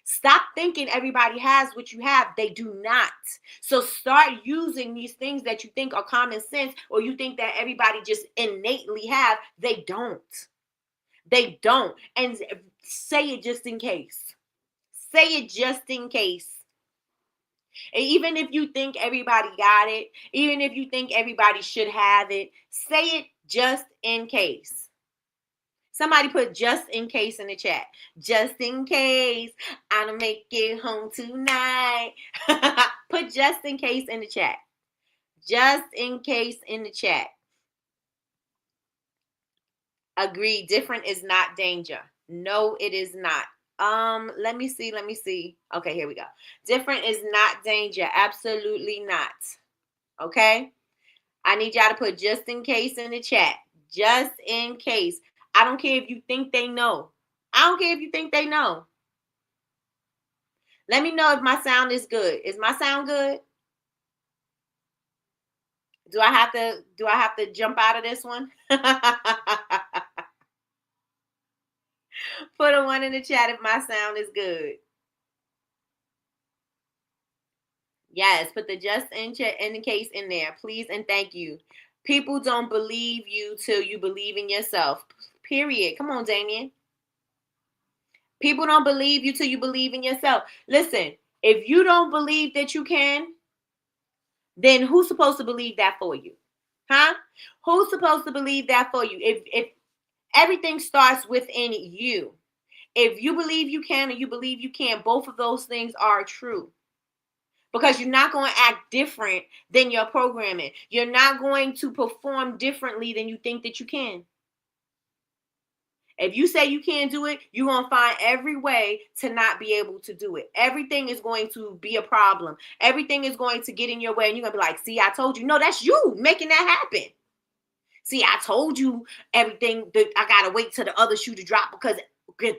Stop thinking everybody has what you have. They do not. So start using these things that you think are common sense, or you think that everybody just innately have. They don't. They don't. And say it just in case. Say it just in case. And even if you think everybody got it, even if you think everybody should have it, say it just in case. Somebody put just in case in the chat. Just in case I don't make it home tonight. Put just in case in the chat. Just in case in the chat. Agreed. Different is not danger. No, it is not. Let me see. Okay, here we go. Different is not danger. Absolutely not. Okay? I need y'all to put just in case in the chat. Just in case. I don't care if you think they know. I don't care if you think they know. Let me know if my sound is good. Is my sound good? Do I have to jump out of this one? Put a 1 in the chat if my sound is good. Yes, put the just in case in there, please and thank you. People don't believe you till you believe in yourself. Period. Come on, Damien. People don't believe you till you believe in yourself. Listen, if you don't believe that you can, then who's supposed to believe that for you? Huh? Who's supposed to believe that for you? If everything starts within you. If you believe you can and you believe you can, both of those things are true. Because you're not going to act different than your programming. You're not going to perform differently than you think that you can. If you say you can't do it, you're going to find every way to not be able to do it. Everything is going to be a problem. Everything is going to get in your way, and you're going to be like, see, I told you. No, that's you making that happen. See, I told you everything that I got to wait till the other shoe to drop because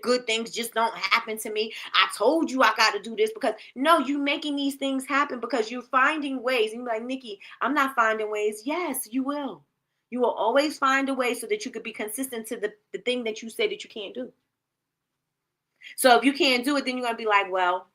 good things just don't happen to me. I told you I got to do this because no, you making these things happen because you're finding ways. And you're like, Nikki, I'm not finding ways. Yes, you will. You will always find a way so that you could be consistent to the thing that you say that you can't do. So if you can't do it, then you're going to be like, well,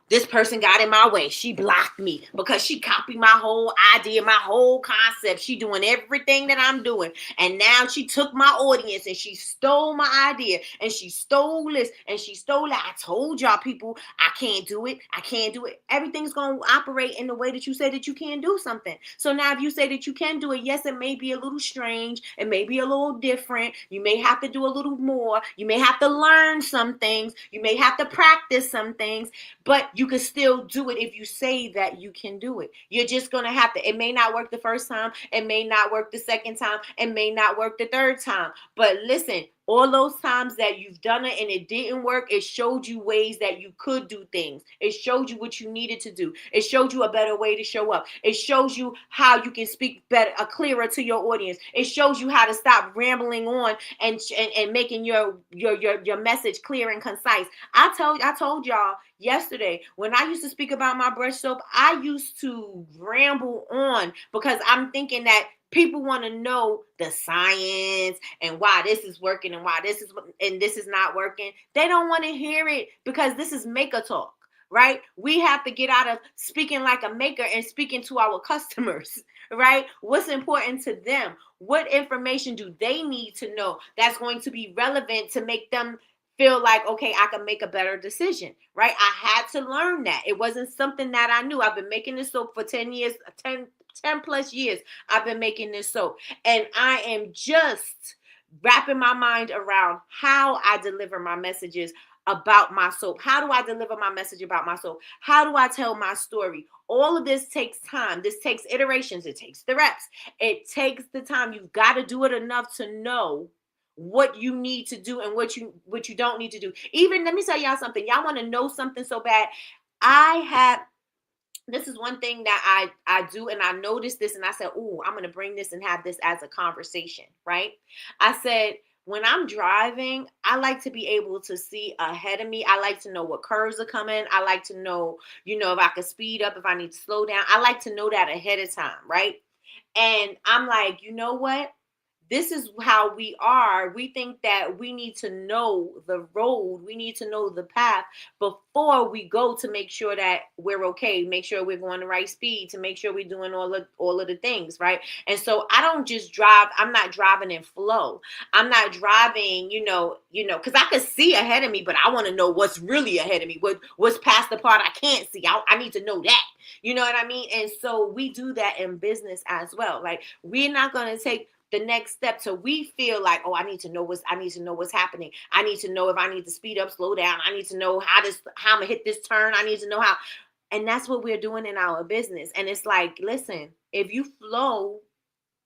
this person got in my way. She blocked me because she copied my whole idea, my whole concept. She doing everything that I'm doing. And now she took my audience and she stole my idea and she stole this and she stole that. I told y'all people, I can't do it. I can't do it. Everything's going to operate in the way that you say that you can't do something. So now if you say that you can do it, yes, it may be a little strange. It may be a little different. You may have to do a little more. You may have to learn some things. You may have to practice some things. But you can still do it if you say that you can do it. You're just going to have to. It may not work the first time. It may not work the second time. It may not work the third time. But listen, all those times that you've done it and it didn't work, it showed you ways that you could do things. It showed you what you needed to do. It showed you a better way to show up. It shows you how you can speak better, clearer to your audience. It shows you how to stop rambling on and making your message clear and concise. I told y'all yesterday when I used to speak about my brush soap, I used to ramble on because I'm thinking that people want to know the science and why this is working and why this is not working. They don't want to hear it because this is maker talk, right? We have to get out of speaking like a maker and speaking to our customers, right? What's important to them? What information do they need to know that's going to be relevant to make them feel like, okay, I can make a better decision, right? I had to learn that. It wasn't something that I knew. I've been making this soap for 10 plus years. I've been making this soap. And I am just wrapping my mind around how I deliver my messages about my soap. How do I deliver my message about my soap? How do I tell my story? All of this takes time. This takes iterations. It takes the reps. It takes the time. You've got to do it enough to know what you need to do and what you don't need to do. Even, let me tell y'all something. Y'all want to know something so bad. This is one thing that I do, and I noticed this, and I said, oh, I'm going to bring this and have this as a conversation, right? I said, when I'm driving, I like to be able to see ahead of me. I like to know what curves are coming. I like to know, if I can speed up, if I need to slow down. I like to know that ahead of time, right? And I'm like, you know what? This is how we are. We think that we need to know the road. We need to know the path before we go to make sure that we're okay, make sure we're going the right speed, to make sure we're doing all of the things, right? And so I don't just drive. I'm not driving in flow. I'm not driving, because I could see ahead of me, but I want to know what's really ahead of me, what's past the part I can't see. I need to know that. You know what I mean? And so we do that in business as well. Like, we're not going to take the next step till we feel like, oh, I need to know what's happening. I need to know if I need to speed up, slow down. I need to know how I'm gonna hit this turn. I need to know how. And that's what we're doing in our business. And it's like, listen, if you flow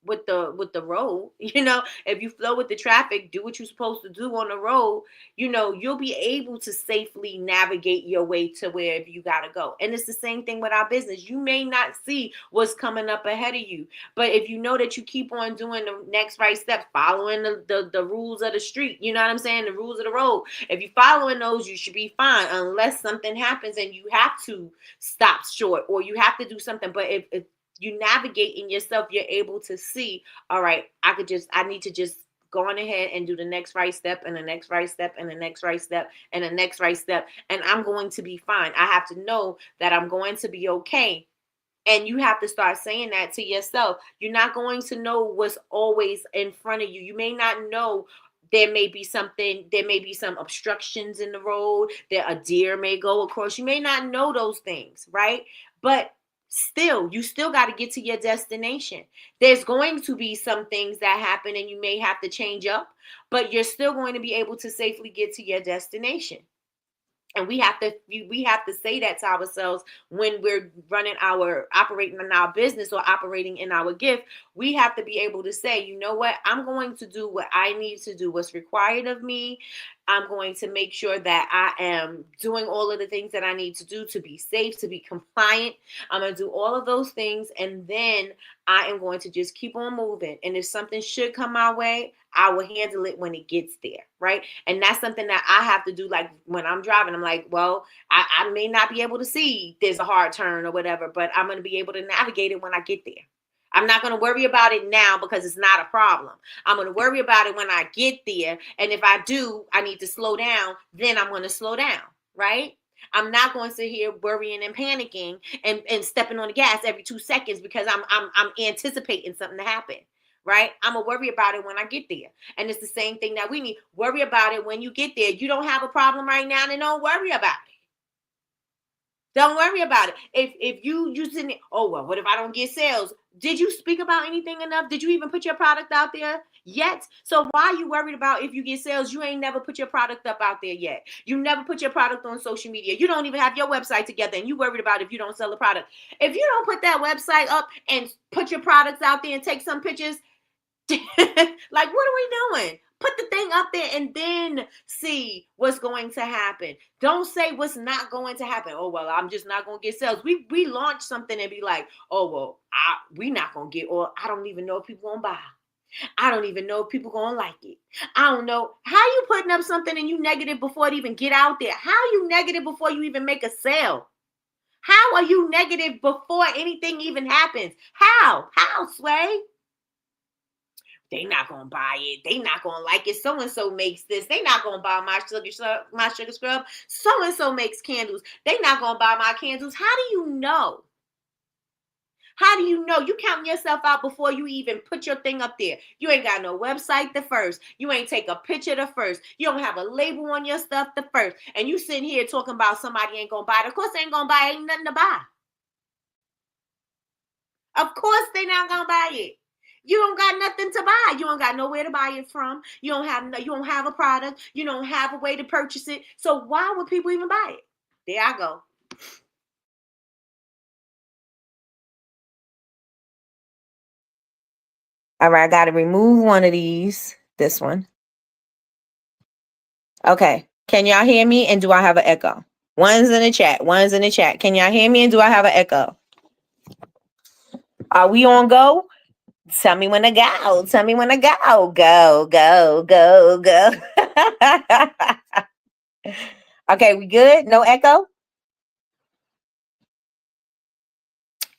with the road, if you flow with the traffic, do what you're supposed to do on the road, you'll be able to safely navigate your way to wherever you got to go. And it's the same thing with our business. You may not see what's coming up ahead of you, but if you know that you keep on doing the next right step, following the rules of the street, you know what I'm saying? The rules of the road. If you're following those, you should be fine, unless something happens and you have to stop short or you have to do something. But if you navigate in yourself, you're able to see, all right, I need to just go on ahead and do the next right step and the next right step and the next right step and the next right step. And I'm going to be fine. I have to know that I'm going to be okay. And you have to start saying that to yourself. You're not going to know what's always in front of you. You may not know there may be some obstructions in the road, that a deer may go across. You may not know those things, right? But you still got to get to your destination. There's going to be some things that happen and you may have to change up, but you're still going to be able to safely get to your destination. And we have to say that to ourselves when we're operating in our business or operating in our gift. We have to be able to say, you know what, I'm going to do what I need to do, what's required of me. I'm going to make sure that I am doing all of the things that I need to do to be safe, to be compliant. I'm going to do all of those things. And then I am going to just keep on moving. And if something should come my way, I will handle it when it gets there, right? And that's something that I have to do. Like when I'm driving, I'm like, well, I may not be able to see there's a hard turn or whatever, but I'm going to be able to navigate it when I get there. I'm not going to worry about it now because it's not a problem. I'm going to worry about it when I get there. And if I do, I need to slow down, then I'm going to slow down, right? I'm not going to sit here worrying and panicking and stepping on the gas every 2 seconds because I'm anticipating something to happen. Right? I'm going to worry about it when I get there. And it's the same thing that we need. Worry about it when you get there. You don't have a problem right now, then don't worry about it. Don't worry about it. If you sitting there, oh, well, what if I don't get sales? Did you speak about anything enough? Did you even put your product out there yet? So why are you worried about if you get sales? You ain't never put your product up out there yet. You never put your product on social media. You don't even have your website together, and you worried about if you don't sell the product. If you don't put that website up and put your products out there and take some pictures, like, what are we doing? Put the thing up there and then see what's going to happen. Don't say what's not going to happen. Oh, well, I'm just not going to get sales. We launch something and be like, oh, well, we not going to get, or I don't even know if people going to buy. I don't even know if people going to like it. I don't know. How you putting up something and you negative before it even get out there? How you negative before you even make a sale? How are you negative before anything even happens? How, Sway? They not gonna buy it. They not gonna like it. So and so makes this. They not gonna buy my sugar scrub. So and so makes candles. They not gonna buy my candles. How do you know? How do you know? You counting yourself out before you even put your thing up there. You ain't got no website the first. You ain't take a picture the first. You don't have a label on your stuff the first. And you sitting here talking about somebody ain't gonna buy it. Of course they ain't gonna buy it. Ain't nothing to buy. Of course they not gonna buy it. You don't got nothing to buy. You don't got nowhere to buy it from. You don't have a product. You don't have a way to purchase it. So why would people even buy it? There I go. All right, I got to remove one of these. This one. Okay. Can y'all hear me? And do I have an echo? One's in the chat. One's in the chat. Can y'all hear me? And do I have an echo? Are we on go? Tell me when to go. Tell me when to go. Go, go, go, go. Okay, we good? No echo?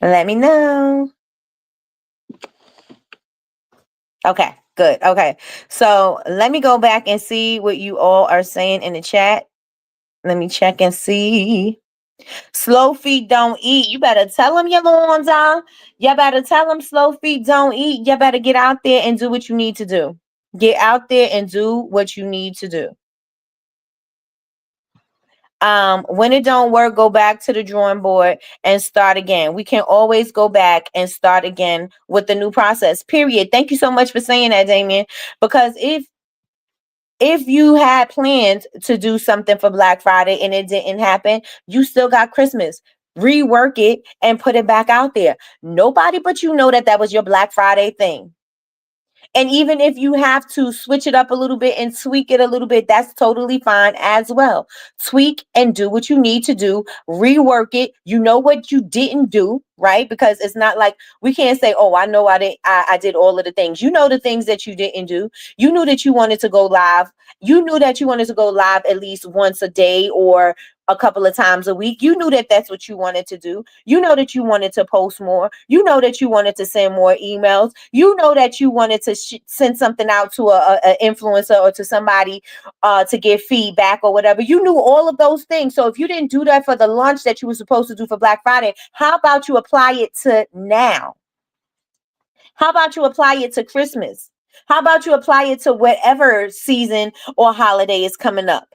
Let me know. Okay, good. Okay. So let me go back and see what you all are saying in the chat. Let me check and see. Slow feet don't eat. You better tell them, Yolanda. You better tell them slow feet don't eat. You better get out there and do what you need to do. Get out there and do what you need to do. When it don't work, go back to the drawing board and start again. We can always go back and start again with the new process, period. Thank you so much for saying that, Damien, because if you had planned to do something for Black Friday and it didn't happen, you still got Christmas. Rework it and put it back out there. Nobody but you know that was your Black Friday thing. And even if you have to switch it up a little bit and tweak it a little bit, that's totally fine as well. Tweak and do what you need to do. Rework it. You know what you didn't do, right? Because it's not like we can't say, oh, I know I did all of the things. You know the things that you didn't do. You knew that you wanted to go live. You knew that you wanted to go live at least once a day or a couple of times a week. You knew that that's what you wanted to do. You know that you wanted to post more. You know that you wanted to send more emails. You know that you wanted to send something out to a influencer or to somebody to get feedback or whatever. You knew all of those things. So if you didn't do that for the launch that you were supposed to do for Black Friday, how about you apply it to now? How about you apply it to Christmas? How about you apply it to whatever season or holiday is coming up?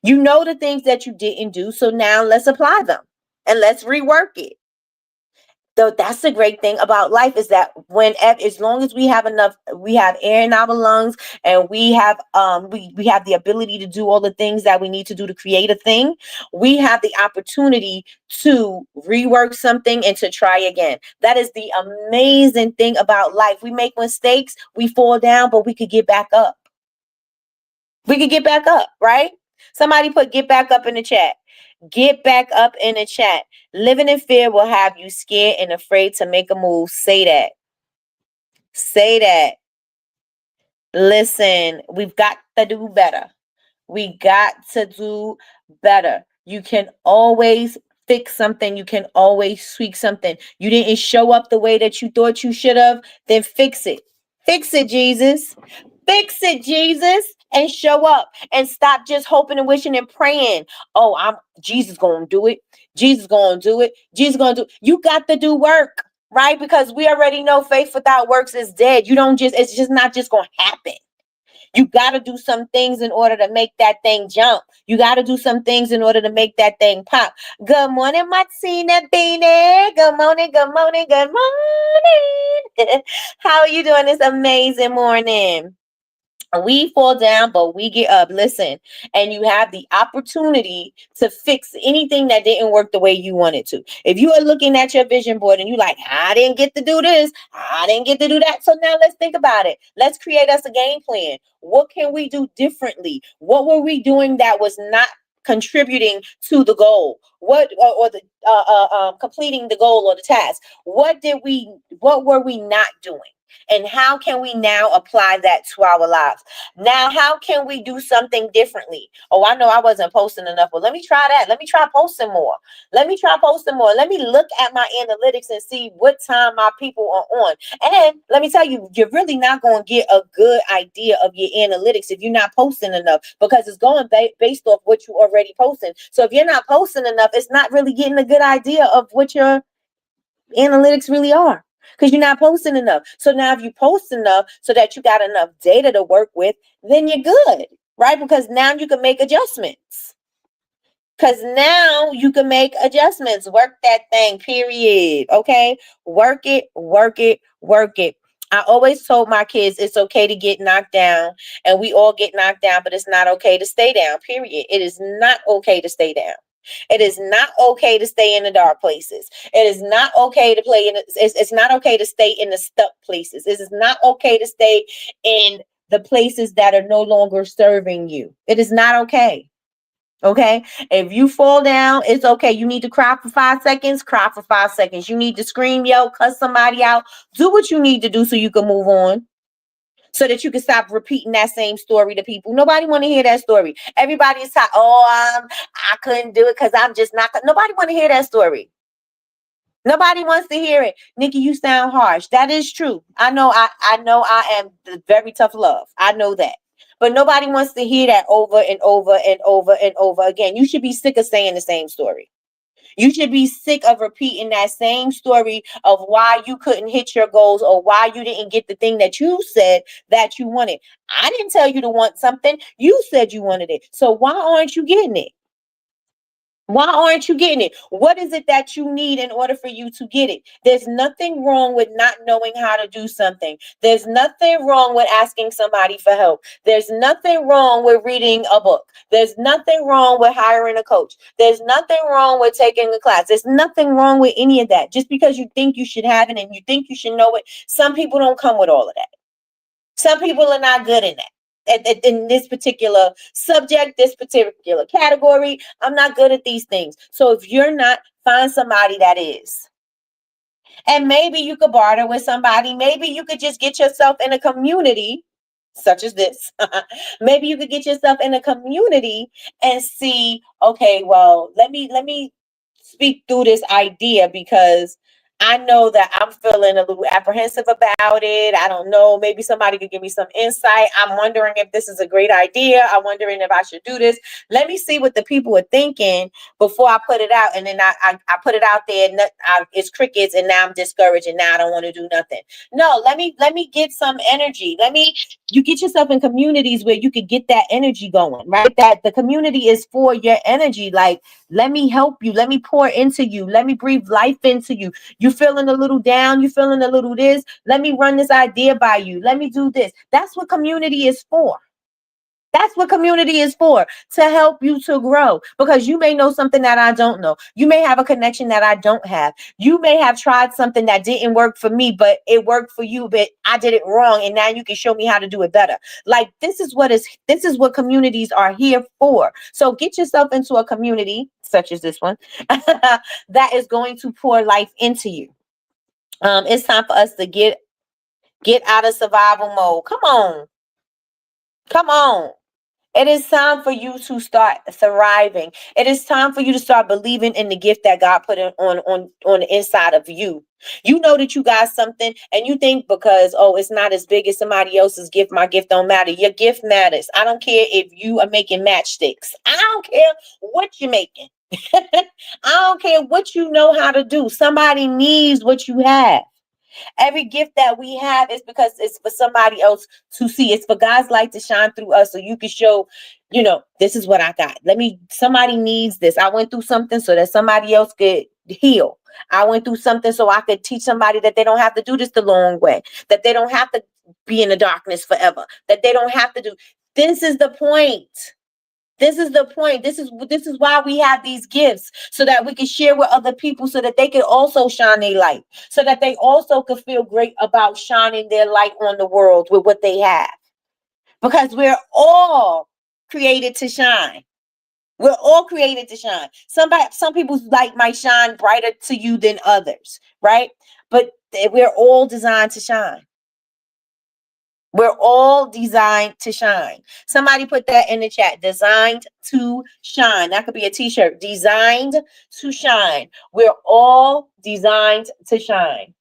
You know the things that you didn't do, so now let's apply them and let's rework it. So that's the great thing about life, is that as long as we have enough, we have air in our lungs, and we have we have the ability to do all the things that we need to do to create a thing, we have the opportunity to rework something and to try again. That is the amazing thing about life. We make mistakes, we fall down, but we could get back up. We could get back up, right? Somebody put get back up in the chat. Get back up in the chat. Living in fear will have you scared and afraid to make a move. Say that. Say that. Listen, we've got to do better. We got to do better. You can always fix something. You can always tweak something. You didn't show up the way that you thought you should have, then fix it. Fix it, Jesus. Fix it, Jesus, and show up, and stop just hoping and wishing and praying. Oh, Jesus gonna do it. Jesus gonna do it. Jesus gonna do it. You got to do work, right? Because we already know faith without works is dead. It's just not just gonna happen. You got to do some things in order to make that thing jump. You got to do some things in order to make that thing pop. Good morning, Martina Beanie. Good morning, good morning, good morning. How are you doing this amazing morning? We fall down, but we get up. Listen, and you have the opportunity to fix anything that didn't work the way you wanted to. If you are looking at your vision board and you like, I didn't get to do this, I didn't get to do that. So now let's think about it. Let's create us a game plan. What can we do differently? What were we doing that was not contributing to the goal? What or the completing the goal or the task? What were we not doing? And how can we now apply that to our lives? Now, how can we do something differently? Oh, I know I wasn't posting enough, but let me try that. Let me try posting more. Let me try posting more. Let me look at my analytics and see what time my people are on. And let me tell you, you're really not going to get a good idea of your analytics if you're not posting enough, because it's going based off what you already posting. So if you're not posting enough, it's not really getting a good idea of what your analytics really are, because you're not posting enough. So now if you post enough so that you got enough data to work with, then you're good, right? Because now you can make adjustments. Work that thing, period. Okay? Work it, work it, work it. I always told my kids it's okay to get knocked down, and we all get knocked down, but it's not okay to stay down, period. It is not okay to stay down. It is not okay to stay in the dark places. It is not okay to it's not okay to stay in the stuck places. It is not okay to stay in the places that are no longer serving you. It is not okay. Okay. If you fall down, it's okay. You need to cry for 5 seconds, cry for 5 seconds. You need to scream, yell, cuss somebody out. Do what you need to do so you can move on, so that you can stop repeating that same story to people. Nobody want to hear that story. Everybody is like, I couldn't do it because I'm just not. Nobody want to hear that story. Nobody wants to hear it. Nikki, you sound harsh. That is true. I know I am very tough love. I know that. But nobody wants to hear that over and over and over and over again. You should be sick of saying the same story. You should be sick of repeating that same story of why you couldn't hit your goals or why you didn't get the thing that you said that you wanted. I didn't tell you to want something. You said you wanted it. So why aren't you getting it? Why aren't you getting it? What is it that you need in order for you to get it? There's nothing wrong with not knowing how to do something. There's nothing wrong with asking somebody for help. There's nothing wrong with reading a book. There's nothing wrong with hiring a coach. There's nothing wrong with taking a class. There's nothing wrong with any of that. Just because you think you should have it and you think you should know it, some people don't come with all of that. Some people are not good in that. In this particular subject, this particular category, I'm not good at these things. So if you're not, find somebody that is. And maybe you could barter with somebody. Maybe you could just get yourself in a community such as this. Maybe you could get yourself in a community and see, okay, well, let me speak through this idea, because I know that I'm feeling a little apprehensive about it. I don't know. Maybe somebody could give me some insight. I'm wondering if this is a great idea. I'm wondering if I should do this. Let me see what the people are thinking before I put it out. And then I put it out there and it's crickets, and now I'm discouraged and now I don't want to do nothing. No, let me get some energy. Let me You get yourself in communities where you could get that energy going, right? That the community is for your energy. Like, let me help you. Let me pour into you. Let me breathe life into you. You feeling a little down. You feeling a little this. Let me run this idea by you. Let me do this. That's what community is for. That's what community is for, to help you to grow, because you may know something that I don't know. You may have a connection that I don't have. You may have tried something that didn't work for me, but it worked for you, but I did it wrong. And now you can show me how to do it better. Like, this is what communities are here for. So get yourself into a community such as this one that is going to pour life into you. It's time for us to get out of survival mode. Come on. Come on. It is time for you to start thriving. It is time for you to start believing in the gift that God put on the inside of you. You know that you got something, and you think because, oh, it's not as big as somebody else's gift, my gift don't matter. Your gift matters. I don't care if you are making matchsticks. I don't care what you're making. I don't care what you know how to do. Somebody needs what you have. Every gift that we have is because it's for somebody else to see. It's for God's light to shine through us so you can show, this is what I got. Somebody needs this. I went through something so that somebody else could heal. I went through something so I could teach somebody that they don't have to do this the long way, that they don't have to be in the darkness forever, that they don't have to do. This is the point. This is the point. This is why we have these gifts, so that we can share with other people, so that they can also shine their light, so that they also can feel great about shining their light on the world with what they have. Because we're all created to shine. We're all created to shine. Some people's light might shine brighter to you than others, right? But we're all designed to shine. We're all designed to shine. Somebody put that in the chat. Designed to shine. That could be a t-shirt. Designed to shine. We're all designed to shine.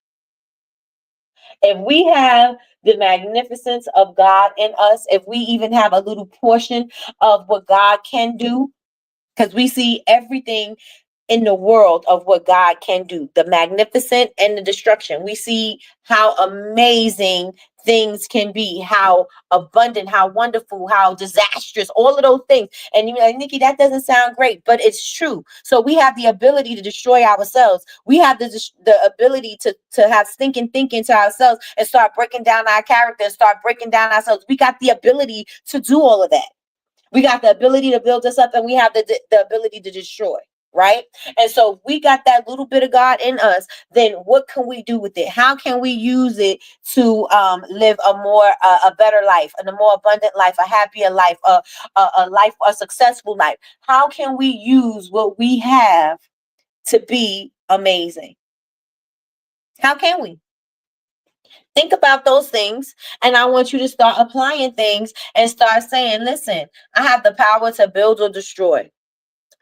If we have the magnificence of God in us, if we even have a little portion of what God can do, because we see everything in the world of what God can do, the magnificent and the destruction. We see how amazing things can be, how abundant, how wonderful, how disastrous, all of those things. And you're like, Nikki, that doesn't sound great, but it's true. So we have the ability to destroy ourselves. We have the ability to have stinking thinking to ourselves and start breaking down our character and start breaking down ourselves. We got the ability to do all of that. We got the ability to build us up, and we have the ability to destroy. Right? And so if we got that little bit of God in us, then what can we do with it? How can we use it to live a better life, and a more abundant life, a happier life, a successful life? How can we use what we have to be amazing? How can we? Think about those things, and I want you to start applying things and start saying, listen, I have the power to build or destroy.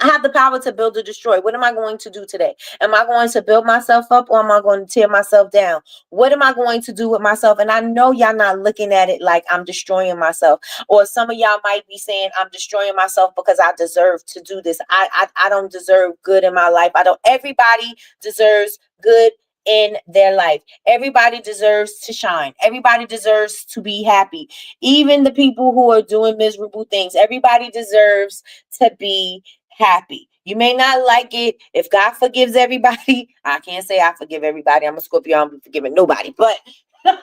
I have the power to build or destroy. What am I going to do today? Am I going to build myself up, or am I going to tear myself down? What am I going to do with myself? And I know y'all not looking at it like I'm destroying myself. Or some of y'all might be saying, I'm destroying myself because I deserve to do this. I don't deserve good in my life. Everybody deserves good in their life. Everybody deserves to shine. Everybody deserves to be happy. Even the people who are doing miserable things. Everybody deserves to be happy. You may not like it. If God forgives everybody, I can't say I forgive everybody. I'm a Scorpio. I'm forgiving nobody, but I'm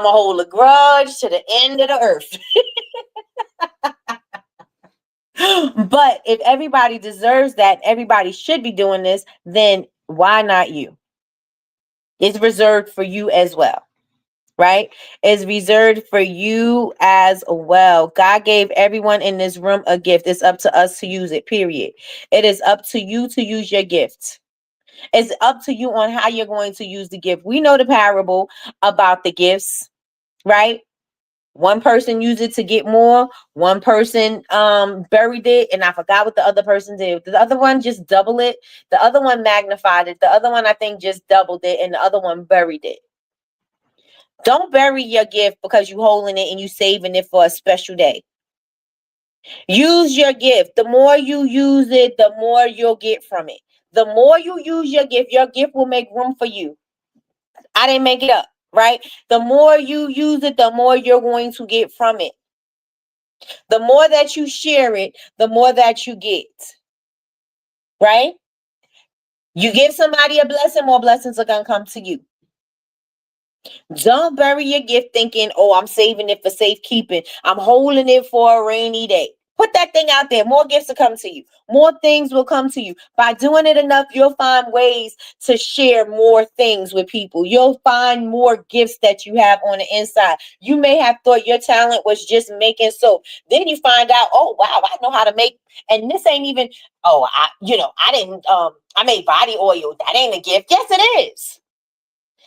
a hold a grudge to the end of the earth. But if everybody deserves that, everybody should be doing this, then why not you? It's reserved for you as well. Right? Is reserved for you as well. God gave everyone in this room a gift. It's up to us to use it, period. It is up to you to use your gift. It's up to you on how you're going to use the gift. We know the parable about the gifts, right? One person used it to get more. One person buried it, and I forgot what the other person did. The other one just doubled it. The other one magnified it. The other one, I think, just doubled it, and the other one buried it. Don't bury your gift because you're holding it and you saving it for a special day. Use your gift. The more you use it, the more you'll get from it. The more you use your gift will make room for you. I didn't make it up. right? The more you use it, the more you're going to get from it. The more that you share it, the more that you get, right? You give somebody a blessing, more blessings are going to come to you. Don't bury your gift thinking, oh, I'm saving it for safekeeping. I'm holding it for a rainy day. Put that thing out there. More gifts will come to you. More things will come to you. By doing it enough, you'll find ways to share more things with people. You'll find more gifts that you have on the inside. You may have thought your talent was just making soap. Then you find out, oh, wow, I know how to make, and this ain't even, I made body oil. That ain't a gift. Yes, it is.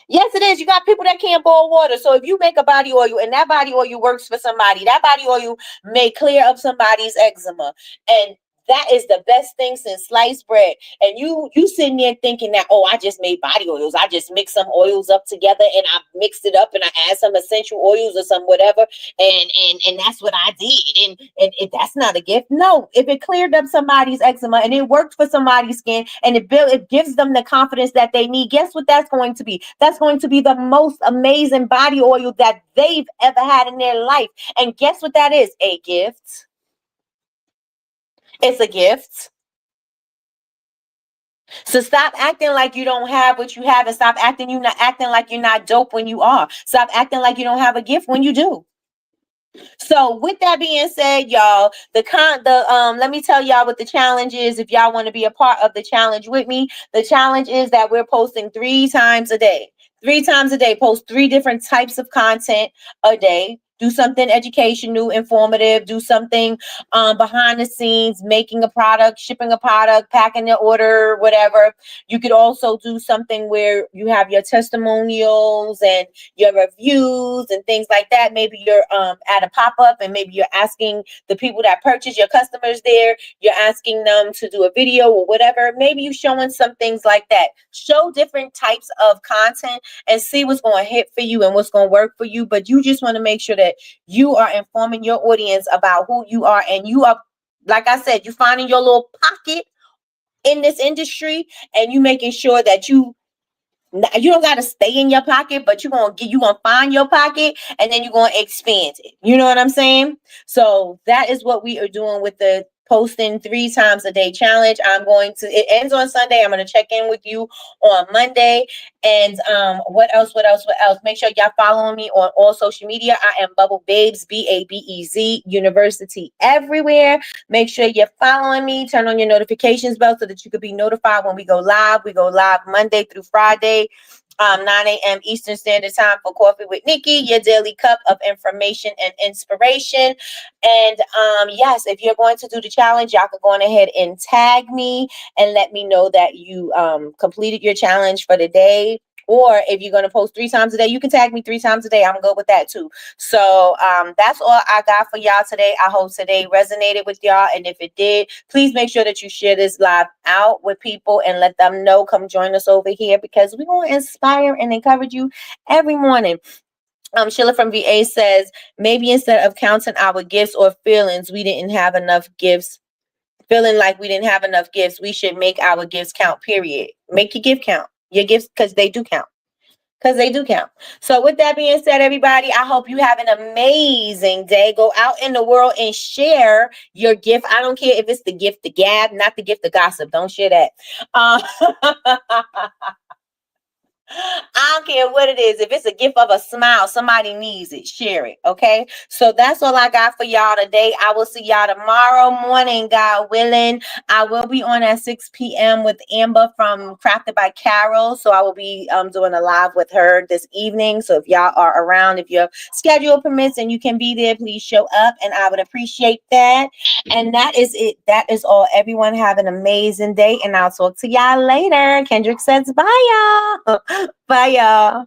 Yes, it is. You got people that can't boil water. So if you make a body oil and that body oil works for somebody, that body oil may clear up somebody's eczema. And that is the best thing since sliced bread. And you sitting there thinking that, oh, I just made body oils. I just mixed some oils up together and I mixed it up and I add some essential oils or some whatever. And that's what I did. And that's not a gift. No, if it cleared up somebody's eczema and it worked for somebody's skin and it gives them the confidence that they need, guess what that's going to be? That's going to be the most amazing body oil that they've ever had in their life. And guess what that is? A gift. It's a gift. So stop acting like you don't have what you have and stop acting like you're not dope when you are. Stop acting like you don't have a gift when you do. So with that being said, y'all, let me tell y'all what the challenge is. If y'all want to be a part of the challenge with me, the challenge is that we're posting 3 times a day. 3 times a day, post 3 different types of content a day. Do something educational, informative. Do something behind the scenes, making a product, shipping a product, packing the order, whatever. You could also do something where you have your testimonials and your reviews and things like that. Maybe you're at a pop-up and maybe you're asking the people that purchase, your customers there, you're asking them to do a video or whatever. Maybe you're showing some things like that. Show different types of content and see what's going to hit for you and what's going to work for you. But you just want to make sure that you are informing your audience about who you are, and you are, like I said, you finding your little pocket in this industry, and you making sure that you don't got to stay in your pocket, but you're going to find your pocket and then you're going to expand it. You know what I'm saying? So that is what we are doing with the posting 3 times a day challenge. It ends on Sunday. I'm going to check in with you on Monday. And what else? Make sure y'all following me on all social media. I am Bubble Babes, BABEZ University everywhere. Make sure you're following me. Turn on your notifications bell so that you could be notified when we go live. We go live Monday through Friday, 9 a.m. Eastern Standard Time for Coffee with Nikki, your daily cup of information and inspiration. And yes, if you're going to do the challenge, y'all can go on ahead and tag me and let me know that you completed your challenge for the day. Or if you're going to post 3 times a day, you can tag me 3 times a day. I'm good with that too. So that's all I got for y'all today. I hope today resonated with y'all. And if it did, please make sure that you share this live out with people and let them know. Come join us over here because we're going to inspire and encourage you every morning. Sheila from VA says, maybe instead of counting our gifts or feelings, we didn't have enough gifts. Feeling like we didn't have enough gifts, we should make our gifts count, period. Make your gift count. Your gifts, because they do count. So with that being said, everybody, I hope you have an amazing day. Go out in the world and share your gift. I don't care if it's the gift to gab, not the gift to gossip. Don't share that. I don't care what it is. If it's a gift of a smile, somebody needs it. Share it. Okay. So that's all I got for y'all today. I will see y'all tomorrow morning, God willing. I will be on at 6 p.m. with Amber from Crafted by Carol. So I will be doing a live with her this evening. So if y'all are around, if your schedule permits and you can be there, please show up and I would appreciate that. And that is it. That is all. Everyone have an amazing day and I'll talk to y'all later. Kendrick says bye, y'all. Bye, y'all.